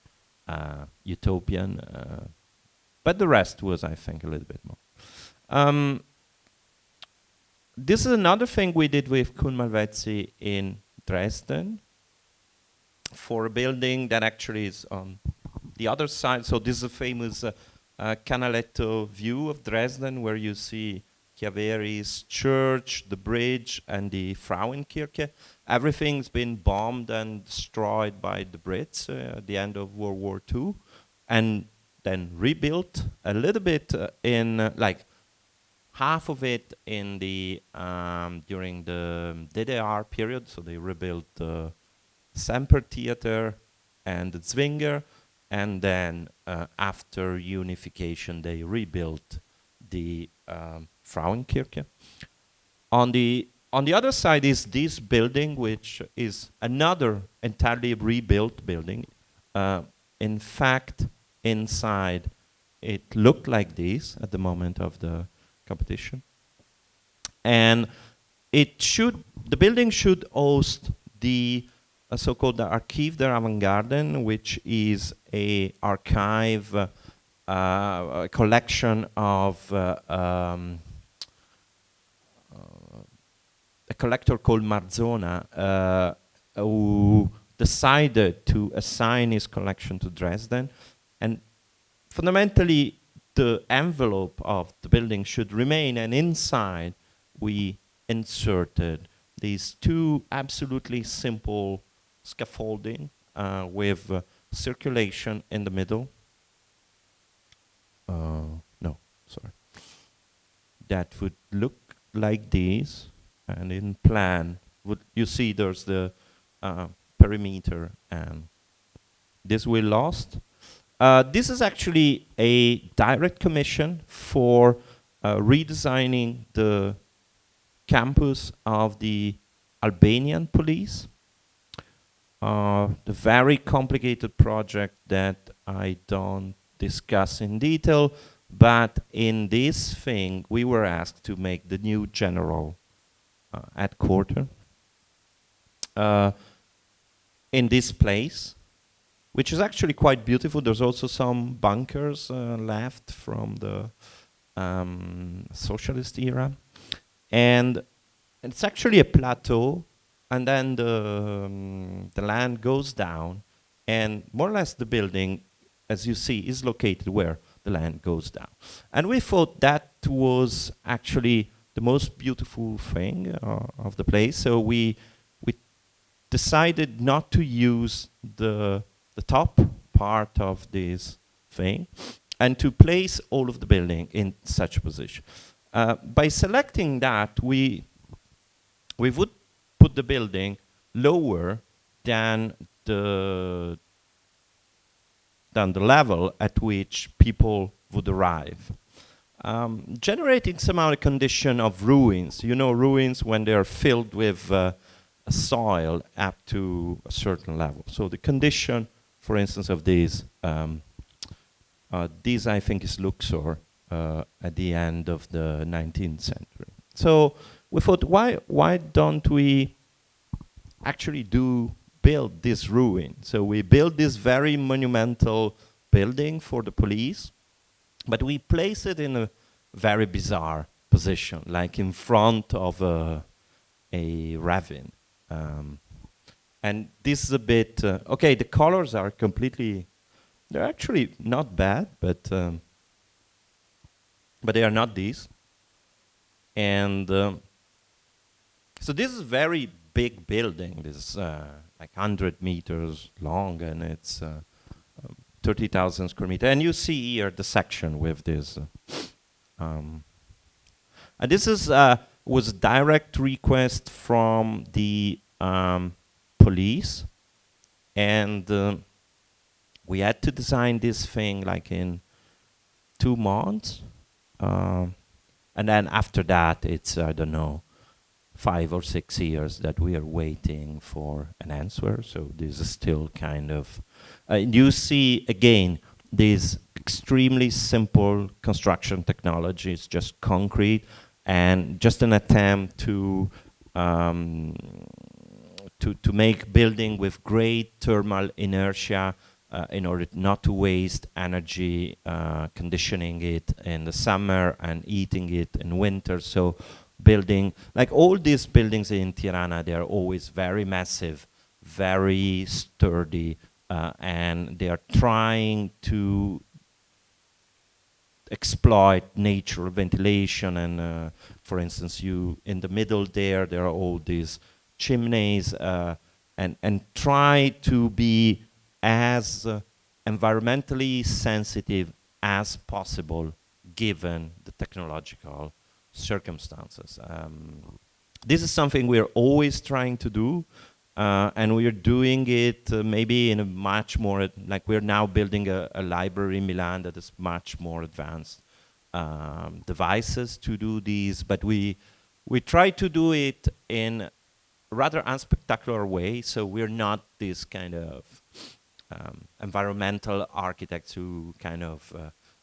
utopian. But the rest was, I think, a little bit more. This is another thing we did with Kun Malvezzi in Dresden for a building that actually is on the other side. So this is a famous Canaletto view of Dresden, where you see Chiaveri's church, the bridge, and the Frauenkirche. Everything's been bombed and destroyed by the Brits at the end of World War II, and then rebuilt a little bit in like half of it in the during the DDR period. So they rebuilt the Semper Theater and the Zwinger, and then after unification they rebuilt the Frauenkirche. On the other side is this building, which is another entirely rebuilt building. In fact, inside it looked like this at the moment of the competition, and the building should host the so-called Archive der Avantgarde, which is a archive, a collection of a collector called Marzona, who decided to assign his collection to Dresden, and fundamentally the envelope of the building should remain, and inside we inserted these two absolutely simple scaffolding with circulation in the middle. No, sorry. That would look like this, and in plan, you see there's the perimeter, and this we lost. This is actually a direct commission for redesigning the campus of the Albanian police. The very complicated project that I don't discuss in detail, but in this thing we were asked to make the new general headquarters in this place, which is actually quite beautiful. There's also some bunkers left from the socialist era, and it's actually a plateau, and then the land goes down, and more or less the building, as you see, is located where the land goes down. And we thought that was actually the most beautiful thing of the place, so we decided not to use the top part of this thing and to place all of the building in such a position. By selecting that, we would put the building lower than the level at which people would arrive, generating somehow a condition of ruins. You know, ruins when they are filled with soil up to a certain level. So the condition, for instance, of this, this I think is Luxor at the end of the 19th century. So we thought, why don't we actually build this ruin? So we built this very monumental building for the police, but we place it in a very bizarre position, like in front of a ravine. And this is a bit, okay, the colors are completely, they're actually not bad, but they are not these. And so this is a very big building. This is like 100 meters long, and it's 30,000 square meters. And you see here the section with this. And this is was a direct request from the police, and we had to design this thing like in 2 months, and then after that it's, I don't know, 5 or 6 years that we are waiting for an answer. So this is still kind of, you see again these extremely simple construction technologies, just concrete, and just an attempt to make building with great thermal inertia in order not to waste energy conditioning it in the summer and eating it in winter. So building, like all these buildings in Tirana, they are always very massive, very sturdy, and they are trying to exploit natural ventilation. And for instance, in the middle there are all these chimneys, and try to be as environmentally sensitive as possible given the technological circumstances. This is something we're always trying to do, and we're doing it maybe in a much more, like we're now building a library in Milan that is much more advanced devices to do these, but we try to do it in a rather unspectacular way, so we're not this kind of environmental architects who kind of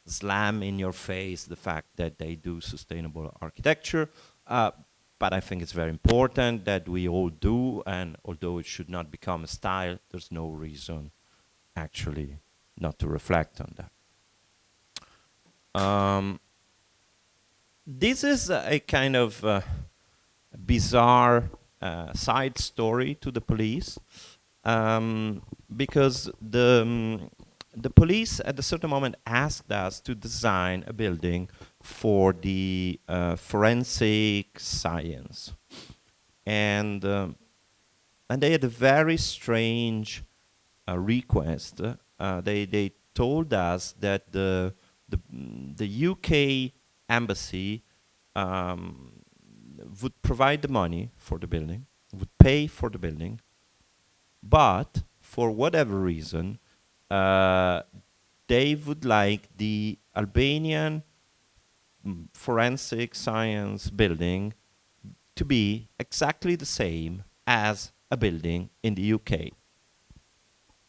slam in your face the fact that they do sustainable architecture. But I think it's very important that we all do, and although it should not become a style, there's no reason actually not to reflect on that. This is a kind of bizarre side story to the police, because the police at a certain moment asked us to design a building for the forensic science, and they had a very strange request. They told us that the UK embassy would provide the money for the building, would pay for the building, but for whatever reason, they would like the Albanian forensic science building to be exactly the same as a building in the UK.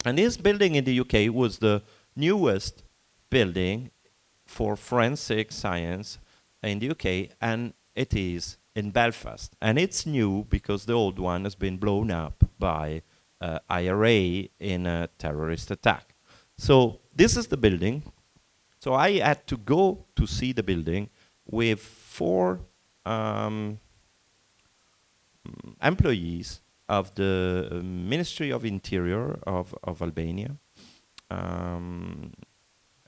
And this building in the UK was the newest building for forensic science in the UK, and it is in Belfast. And it's new because the old one has been blown up by IRA in a terrorist attack. So this is the building. So I had to go to see the building with 4 employees of the Ministry of Interior of Albania.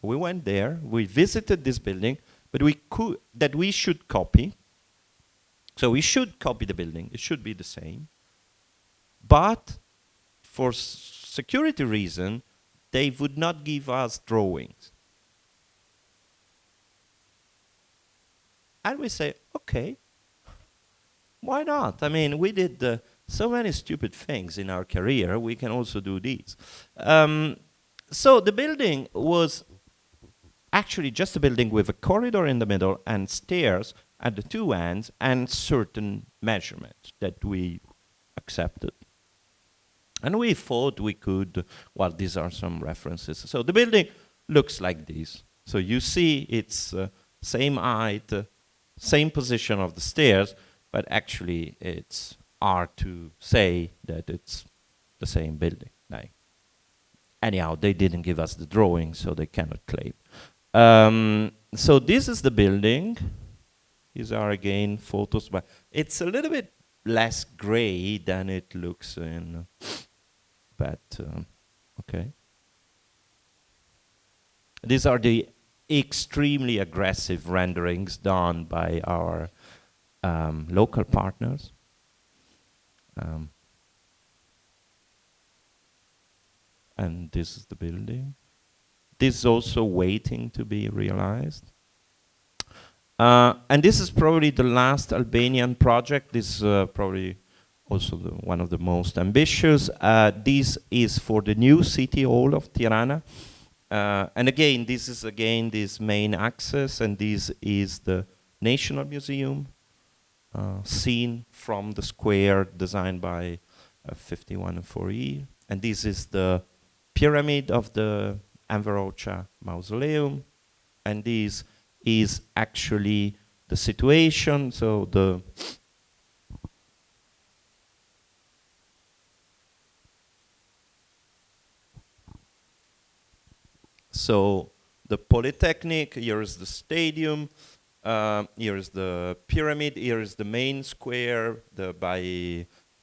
We went there, we visited this building, but we should copy. So we should copy the building, it should be the same. But for security reason, they would not give us drawings. And we say, okay, why not? I mean, we did so many stupid things in our career, we can also do these. So the building was actually just a building with a corridor in the middle and stairs at the 2 ends and certain measurements that we accepted. And we thought we could, well, these are some references. So the building looks like this. So you see it's same height, same position of the stairs, but actually it's hard to say that it's the same building. Like, anyhow, they didn't give us the drawing, so they cannot claim. So this is the building. These are again photos, but it's a little bit less gray than it looks in. But okay. These are the extremely aggressive renderings done by our local partners. And this is the building. This is also waiting to be realized. And this is probably the last Albanian project. This is probably also one of the most ambitious. This is for the new city hall of Tirana. And again, this is this main axis, and this is the National Museum, seen from the square designed by 51 and 4E. And this is the pyramid of the Enver Hoxha mausoleum. And this is actually the situation. So So the Polytechnic, here is the stadium, here is the pyramid, here is the main square,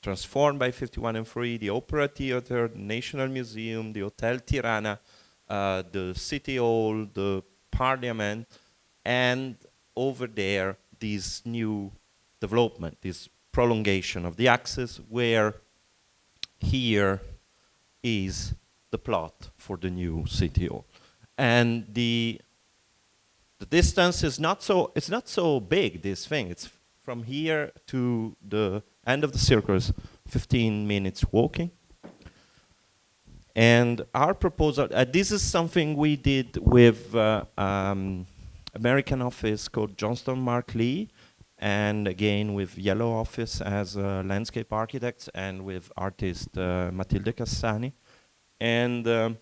transformed by 51 and 3, the Opera Theatre, the National Museum, the Hotel Tirana, the City Hall, the Parliament, and over there, this new development, this prolongation of the axis, where here is the plot for the new City Hall. And the distance is it's not so big, this thing. It's from here to the end of the circle is 15 minutes walking. And our proposal, this is something we did with American office called Johnston Mark Lee, and again with Yellow Office as landscape architects, and with artist Matilde Cassani. And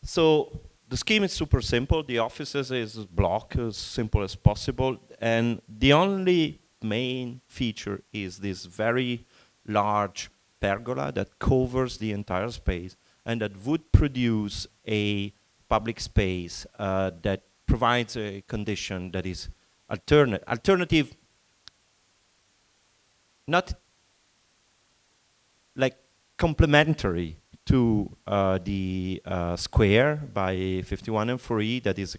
so the scheme is super simple. The offices is block as simple as possible. And the only main feature is this very large pergola that covers the entire space and that would produce a public space that provides a condition that is alternative, not like complementary to the square by 51 and 3 that is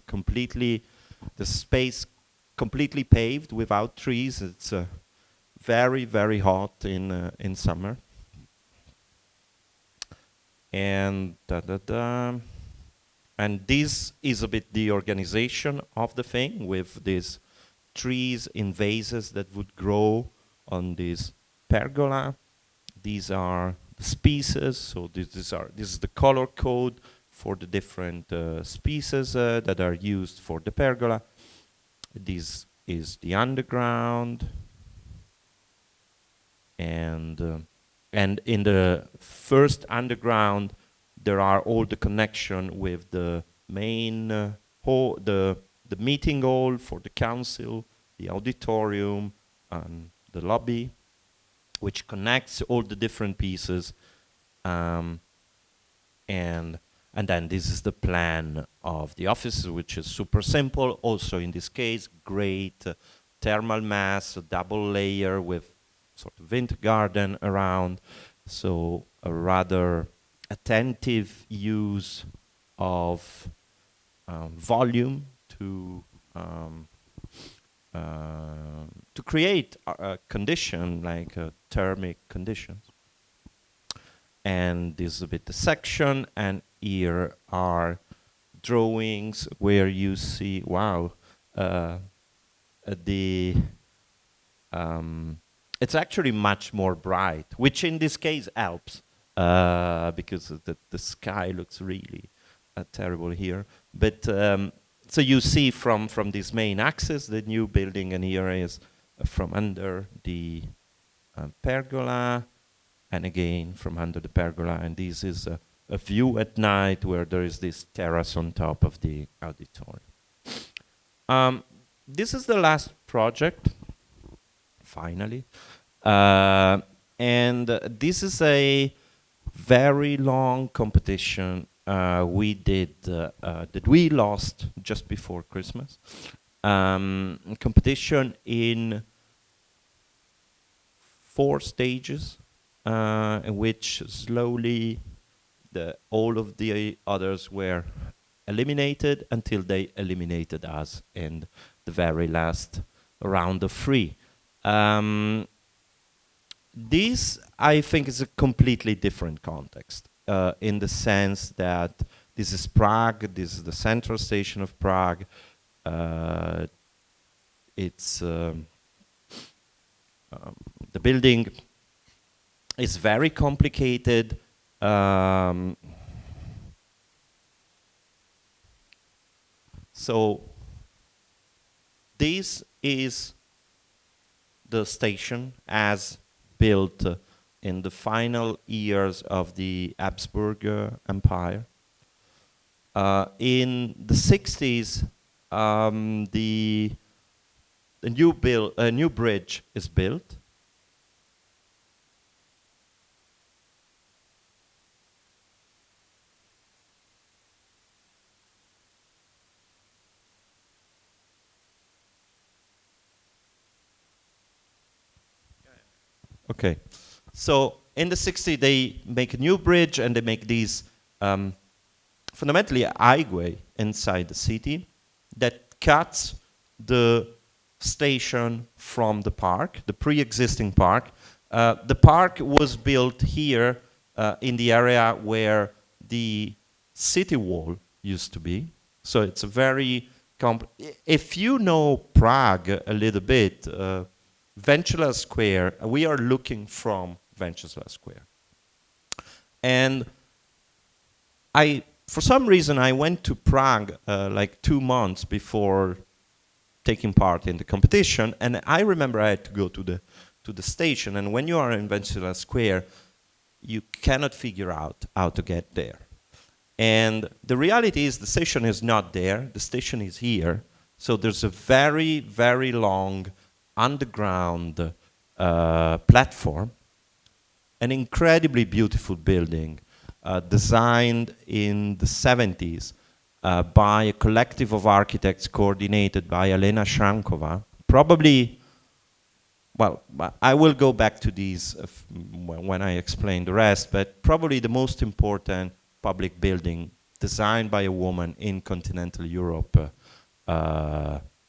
the space completely paved without trees. It's very, very hot in summer. And and this is a bit the organization of the thing, with these trees in vases that would grow on this pergola. These are the species, so this is the color code for the different species that are used for the pergola. This is the underground, and in the first underground there are all the connection with the main hall, the meeting hall for the council, the auditorium, and the lobby, which connects all the different pieces. And then this is the plan of the offices, which is super simple. Also in this case, great thermal mass, a double layer with sort of winter garden around. So a rather attentive use of volume to create a condition like thermic conditions. And this is a bit the section, and here are drawings where you see, wow, it's actually much more bright, which in this case helps because the sky looks really terrible here. But so you see from this main axis the new building, and here is from under the pergola, and again from under the pergola. And this is a view at night where there is this terrace on top of the auditorium. This is the last project, finally. And this is a very long competition we did that we lost just before Christmas. Competition in 4 stages, in which slowly all of the others were eliminated until they eliminated us in the very last round of 3. This, I think, is a completely different context, in the sense that this is Prague, this is the central station of Prague. It's the building is very complicated. So this is the station as built in the final years of the Habsburg Empire. In the 60s, the new bridge is built. Okay. So in the 60s, they make a new bridge and they make these fundamentally a highway inside the city that cuts the station from the park, the pre-existing park. The park was built here in the area where the city wall used to be. So it's a very if you know Prague a little bit, Venceslas Square, we are looking from Venceslas Square. And for some reason, I went to Prague like 2 months before taking part in the competition, and I remember I had to go to the station, and when you are in Venceslas Square, you cannot figure out how to get there. And the reality is the station is not there, the station is here, so there's a very, very long underground platform, an incredibly beautiful building designed in the 70s by a collective of architects coordinated by Elena Shrankova. Probably, well, I will go back to these when I explain the rest, but probably the most important public building designed by a woman in continental Europe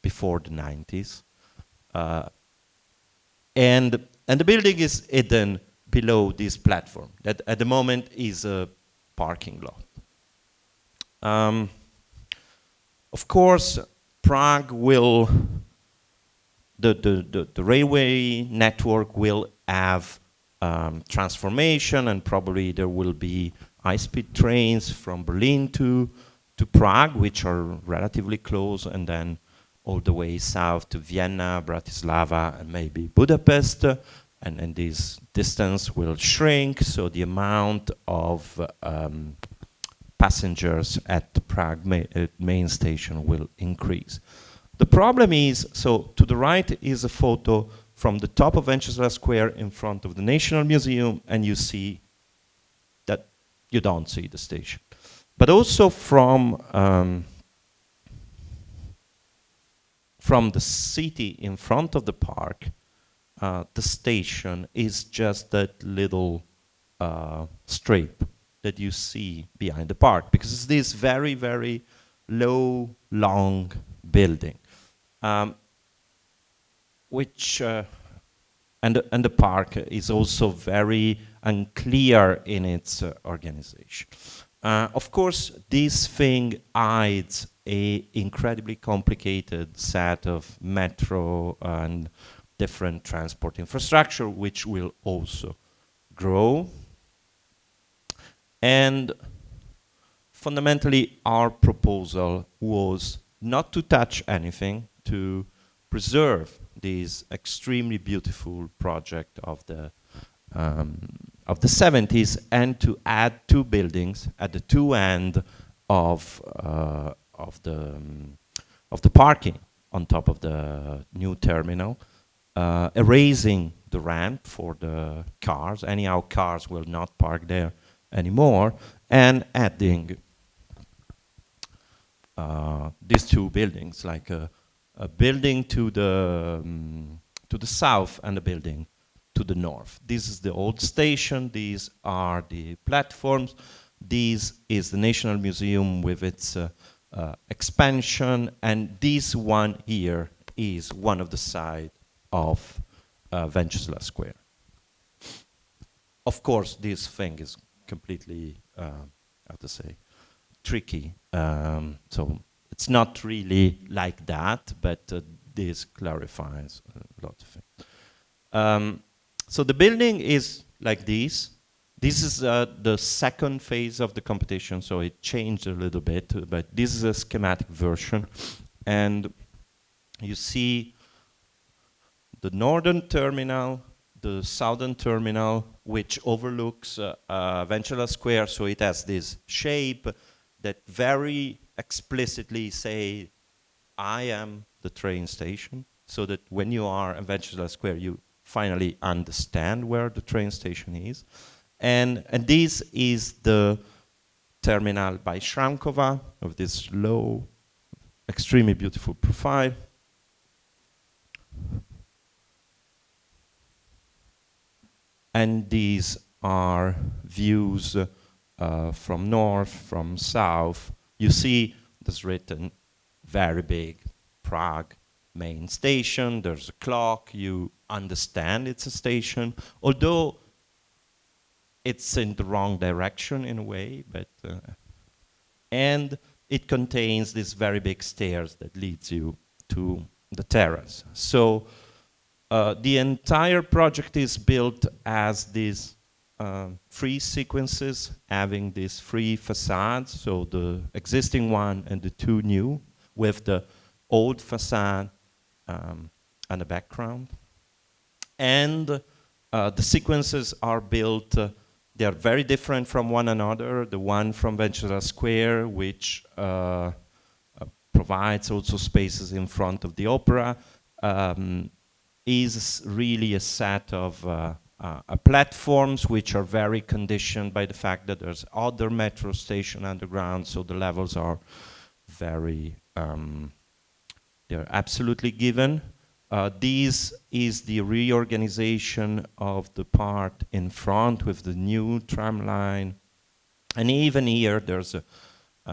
before the 90s. And the building is hidden below this platform that at the moment is a parking lot. Of course, Prague will, the railway network will have transformation, and probably there will be high-speed trains from Berlin to Prague, which are relatively close, and then all the way south to Vienna, Bratislava, and maybe Budapest. And this distance will shrink, so the amount of passengers at the Prague main station will increase. The problem is, so to the right is a photo from the top of Venceslas Square in front of the National Museum, and you see that you don't see the station. But also from the city in front of the park, the station is just that little strip that you see behind the park, because it's this very, very low, long building, which and the park is also very unclear in its organization. Of course, this thing hides a incredibly complicated set of metro and different transport infrastructure, which will also grow. And fundamentally, our proposal was not to touch anything, to preserve this extremely beautiful project of the 70s, and to add 2 buildings at the 2 ends of the parking on top of the new terminal, erasing the ramp for the cars. Anyhow, cars will not park there anymore, and adding these 2 buildings, like a building to the south and a building to the north. This is the old station. These are the platforms. This is the National Museum with its expansion, and this one here is one of the sides of Venceslas Square. Of course, this thing is completely, how to say, tricky. So it's not really like that, but this clarifies a lot of things. So the building is like this. This is the second phase of the competition, so it changed a little bit, but this is a schematic version. And you see the northern terminal, the southern terminal, which overlooks Venceslas Square, so it has this shape that very explicitly say, I am the train station, so that when you are at Venceslas Square, you finally understand where the train station is. And this is the terminal by Shrankova, of this low, extremely beautiful profile. And these are views from north, from south. You see, there's written very big Prague main station. There's a clock. You understand it's a station, although it's in the wrong direction in a way. But and it contains these very big stairs that leads you to the terrace. So the entire project is built as these three sequences having these three facades, so the existing one and the two new, with the old facade and the background. And the sequences are built, they are very different from one another. The one from Venceslas Square, which provides also spaces in front of the opera, is really a set of platforms which are very conditioned by the fact that there's other metro station underground, so the levels are very, they're absolutely given. This is the reorganization of the part in front with the new tram line. And even here there's a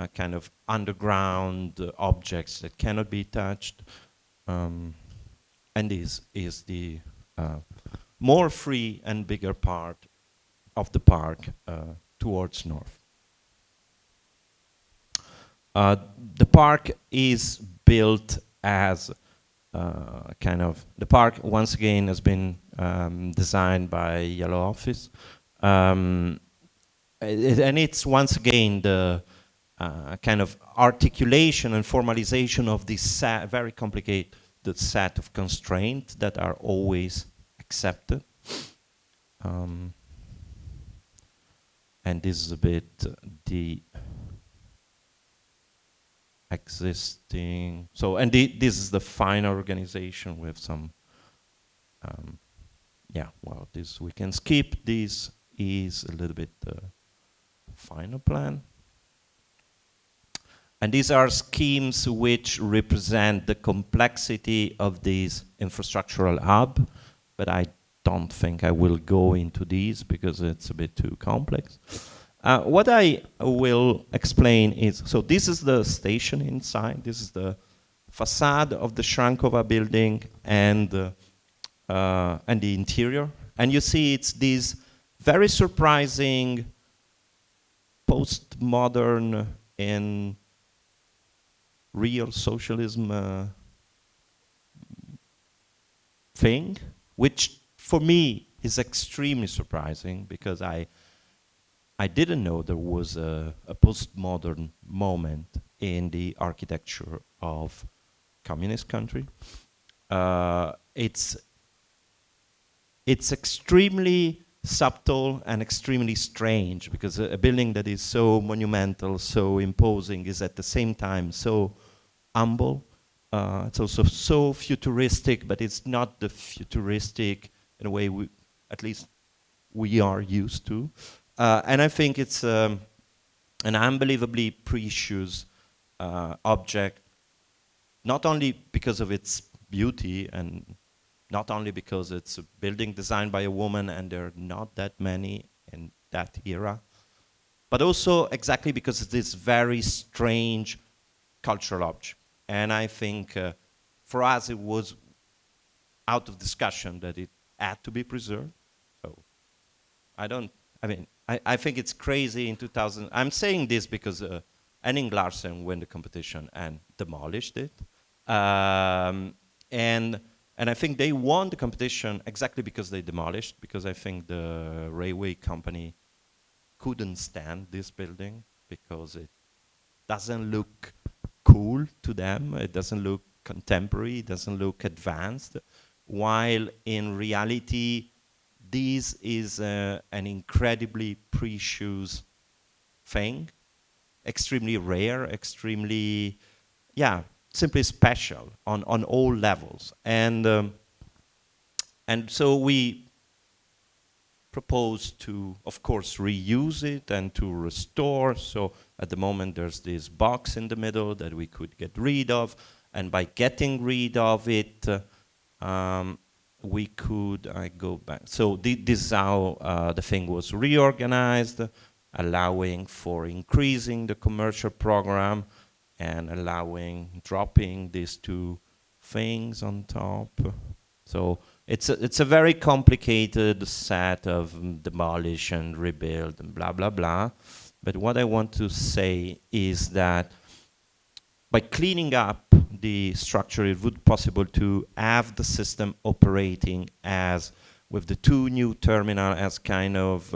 kind of underground objects that cannot be touched. And this is the more free and bigger part of the park towards north. The park is built as kind of, the park once again has been designed by Yellow Office. And it's once again the kind of articulation and formalization of this very complicated set of constraints that are always accepted. And this is a bit the existing, so, and this is the final organization with some, yeah, well, this we can skip. This is a little bit the final plan. And these are schemes which represent the complexity of this infrastructural hub, but I don't think I will go into these because it's a bit too complex. What I will explain is, so this is the station inside, this is the facade of the Shrankova building and the interior. And you see it's this very surprising postmodern and real socialism thing, which for me is extremely surprising because I didn't know there was a postmodern moment in the architecture of communist country. It's extremely subtle and extremely strange because a building that is so monumental, so imposing, is at the same time so humble. It's also so futuristic, but it's not the futuristic in a way we, at least we are used to. And I think it's an unbelievably precious object, not only because of its beauty and not only because it's a building designed by a woman and there are not that many in that era, but also exactly because it's this very strange cultural object. And I think for us it was out of discussion that it had to be preserved. So I think it's crazy in 2000. I'm saying this because Henning Larsen won the competition and demolished it. And I think they won the competition exactly because they demolished, because I think the railway company couldn't stand this building because it doesn't look cool to them, it doesn't look contemporary, it doesn't look advanced, while in reality this is an incredibly precious thing, extremely rare, extremely, yeah, simply special on all levels. And so we propose to, of course, reuse it and to restore. So at the moment there's this box in the middle that we could get rid of, and by getting rid of it, we could, I go back. So this is how the thing was reorganized, allowing for increasing the commercial program and allowing dropping these two things on top. So it's a very complicated set of demolish and rebuild and blah, blah, blah. But what I want to say is that by cleaning up the structure, it would be possible to have the system operating as, with the two new terminals as kind of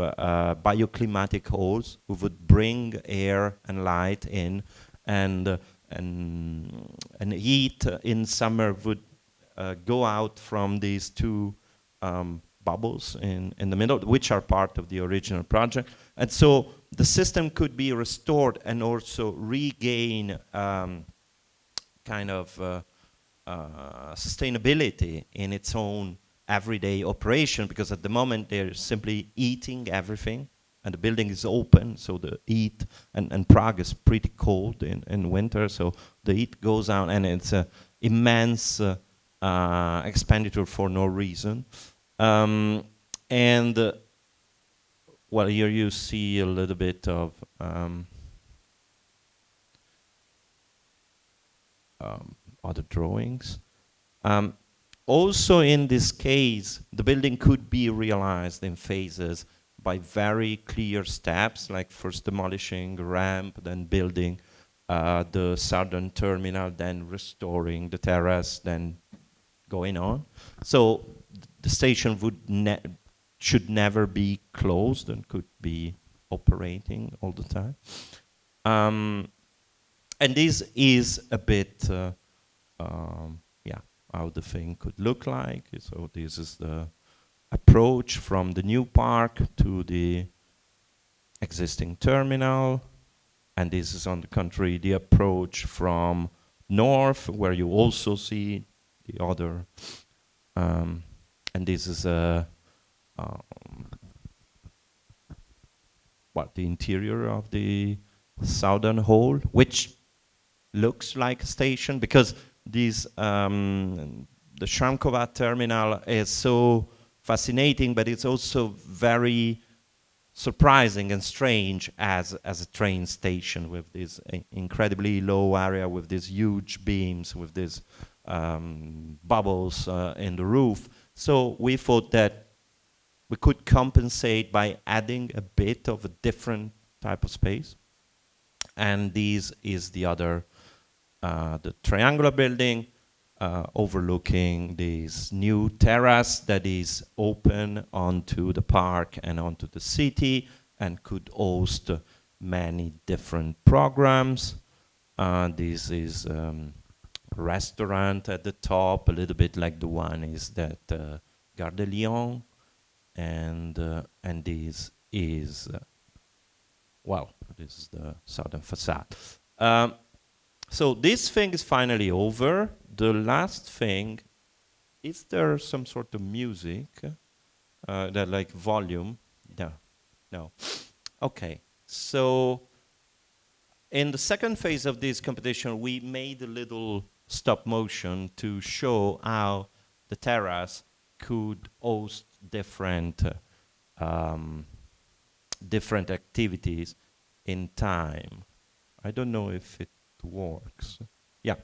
bioclimatic holes who would bring air and light in, and heat in summer would go out from these two bubbles in the middle, which are part of the original project. And so the system could be restored and also regain kind of sustainability in its own everyday operation, because at the moment they're simply eating everything and the building is open, so the heat, and Prague is pretty cold in winter, so the heat goes out and it's an immense expenditure for no reason. Well, here you see a little bit of other drawings. Also in this case, the building could be realized in phases by very clear steps, like first demolishing the ramp, then building the southern terminal, then restoring the terrace, then going on. So the station should never be closed and could be operating all the time. And this is a bit, how the thing could look like. So this is the approach from the new park to the existing terminal. And this is, on the contrary, the approach from north, where you also see the other. And this is the interior of the southern hall, which looks like a station, because this the Shramkova terminal is so fascinating, but it's also very surprising and strange as a train station, with this incredibly low area, with these huge beams, with these bubbles in the roof. So we thought that we could compensate by adding a bit of a different type of space. And this is the other, the triangular building overlooking this new terrace that is open onto the park and onto the city, and could host many different programs. This is restaurant at the top, a little bit like the one is that Gare de Lyon, and this is this is the southern facade. So this thing is finally over. The last thing, is there some sort of music that like volume? No. Okay. So in the second phase of this competition, we made a little stop motion to show how the terrace could host different different activities in time. I don't know if it works. Yeah.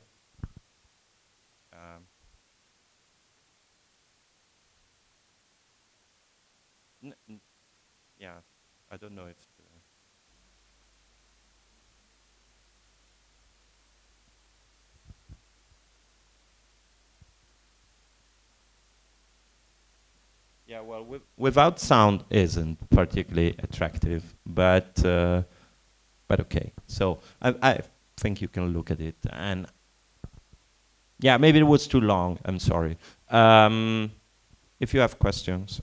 Yeah, I don't know if yeah, well, without sound isn't particularly attractive, but okay. So I think you can look at it, and yeah, maybe it was too long. I'm sorry. If you have questions.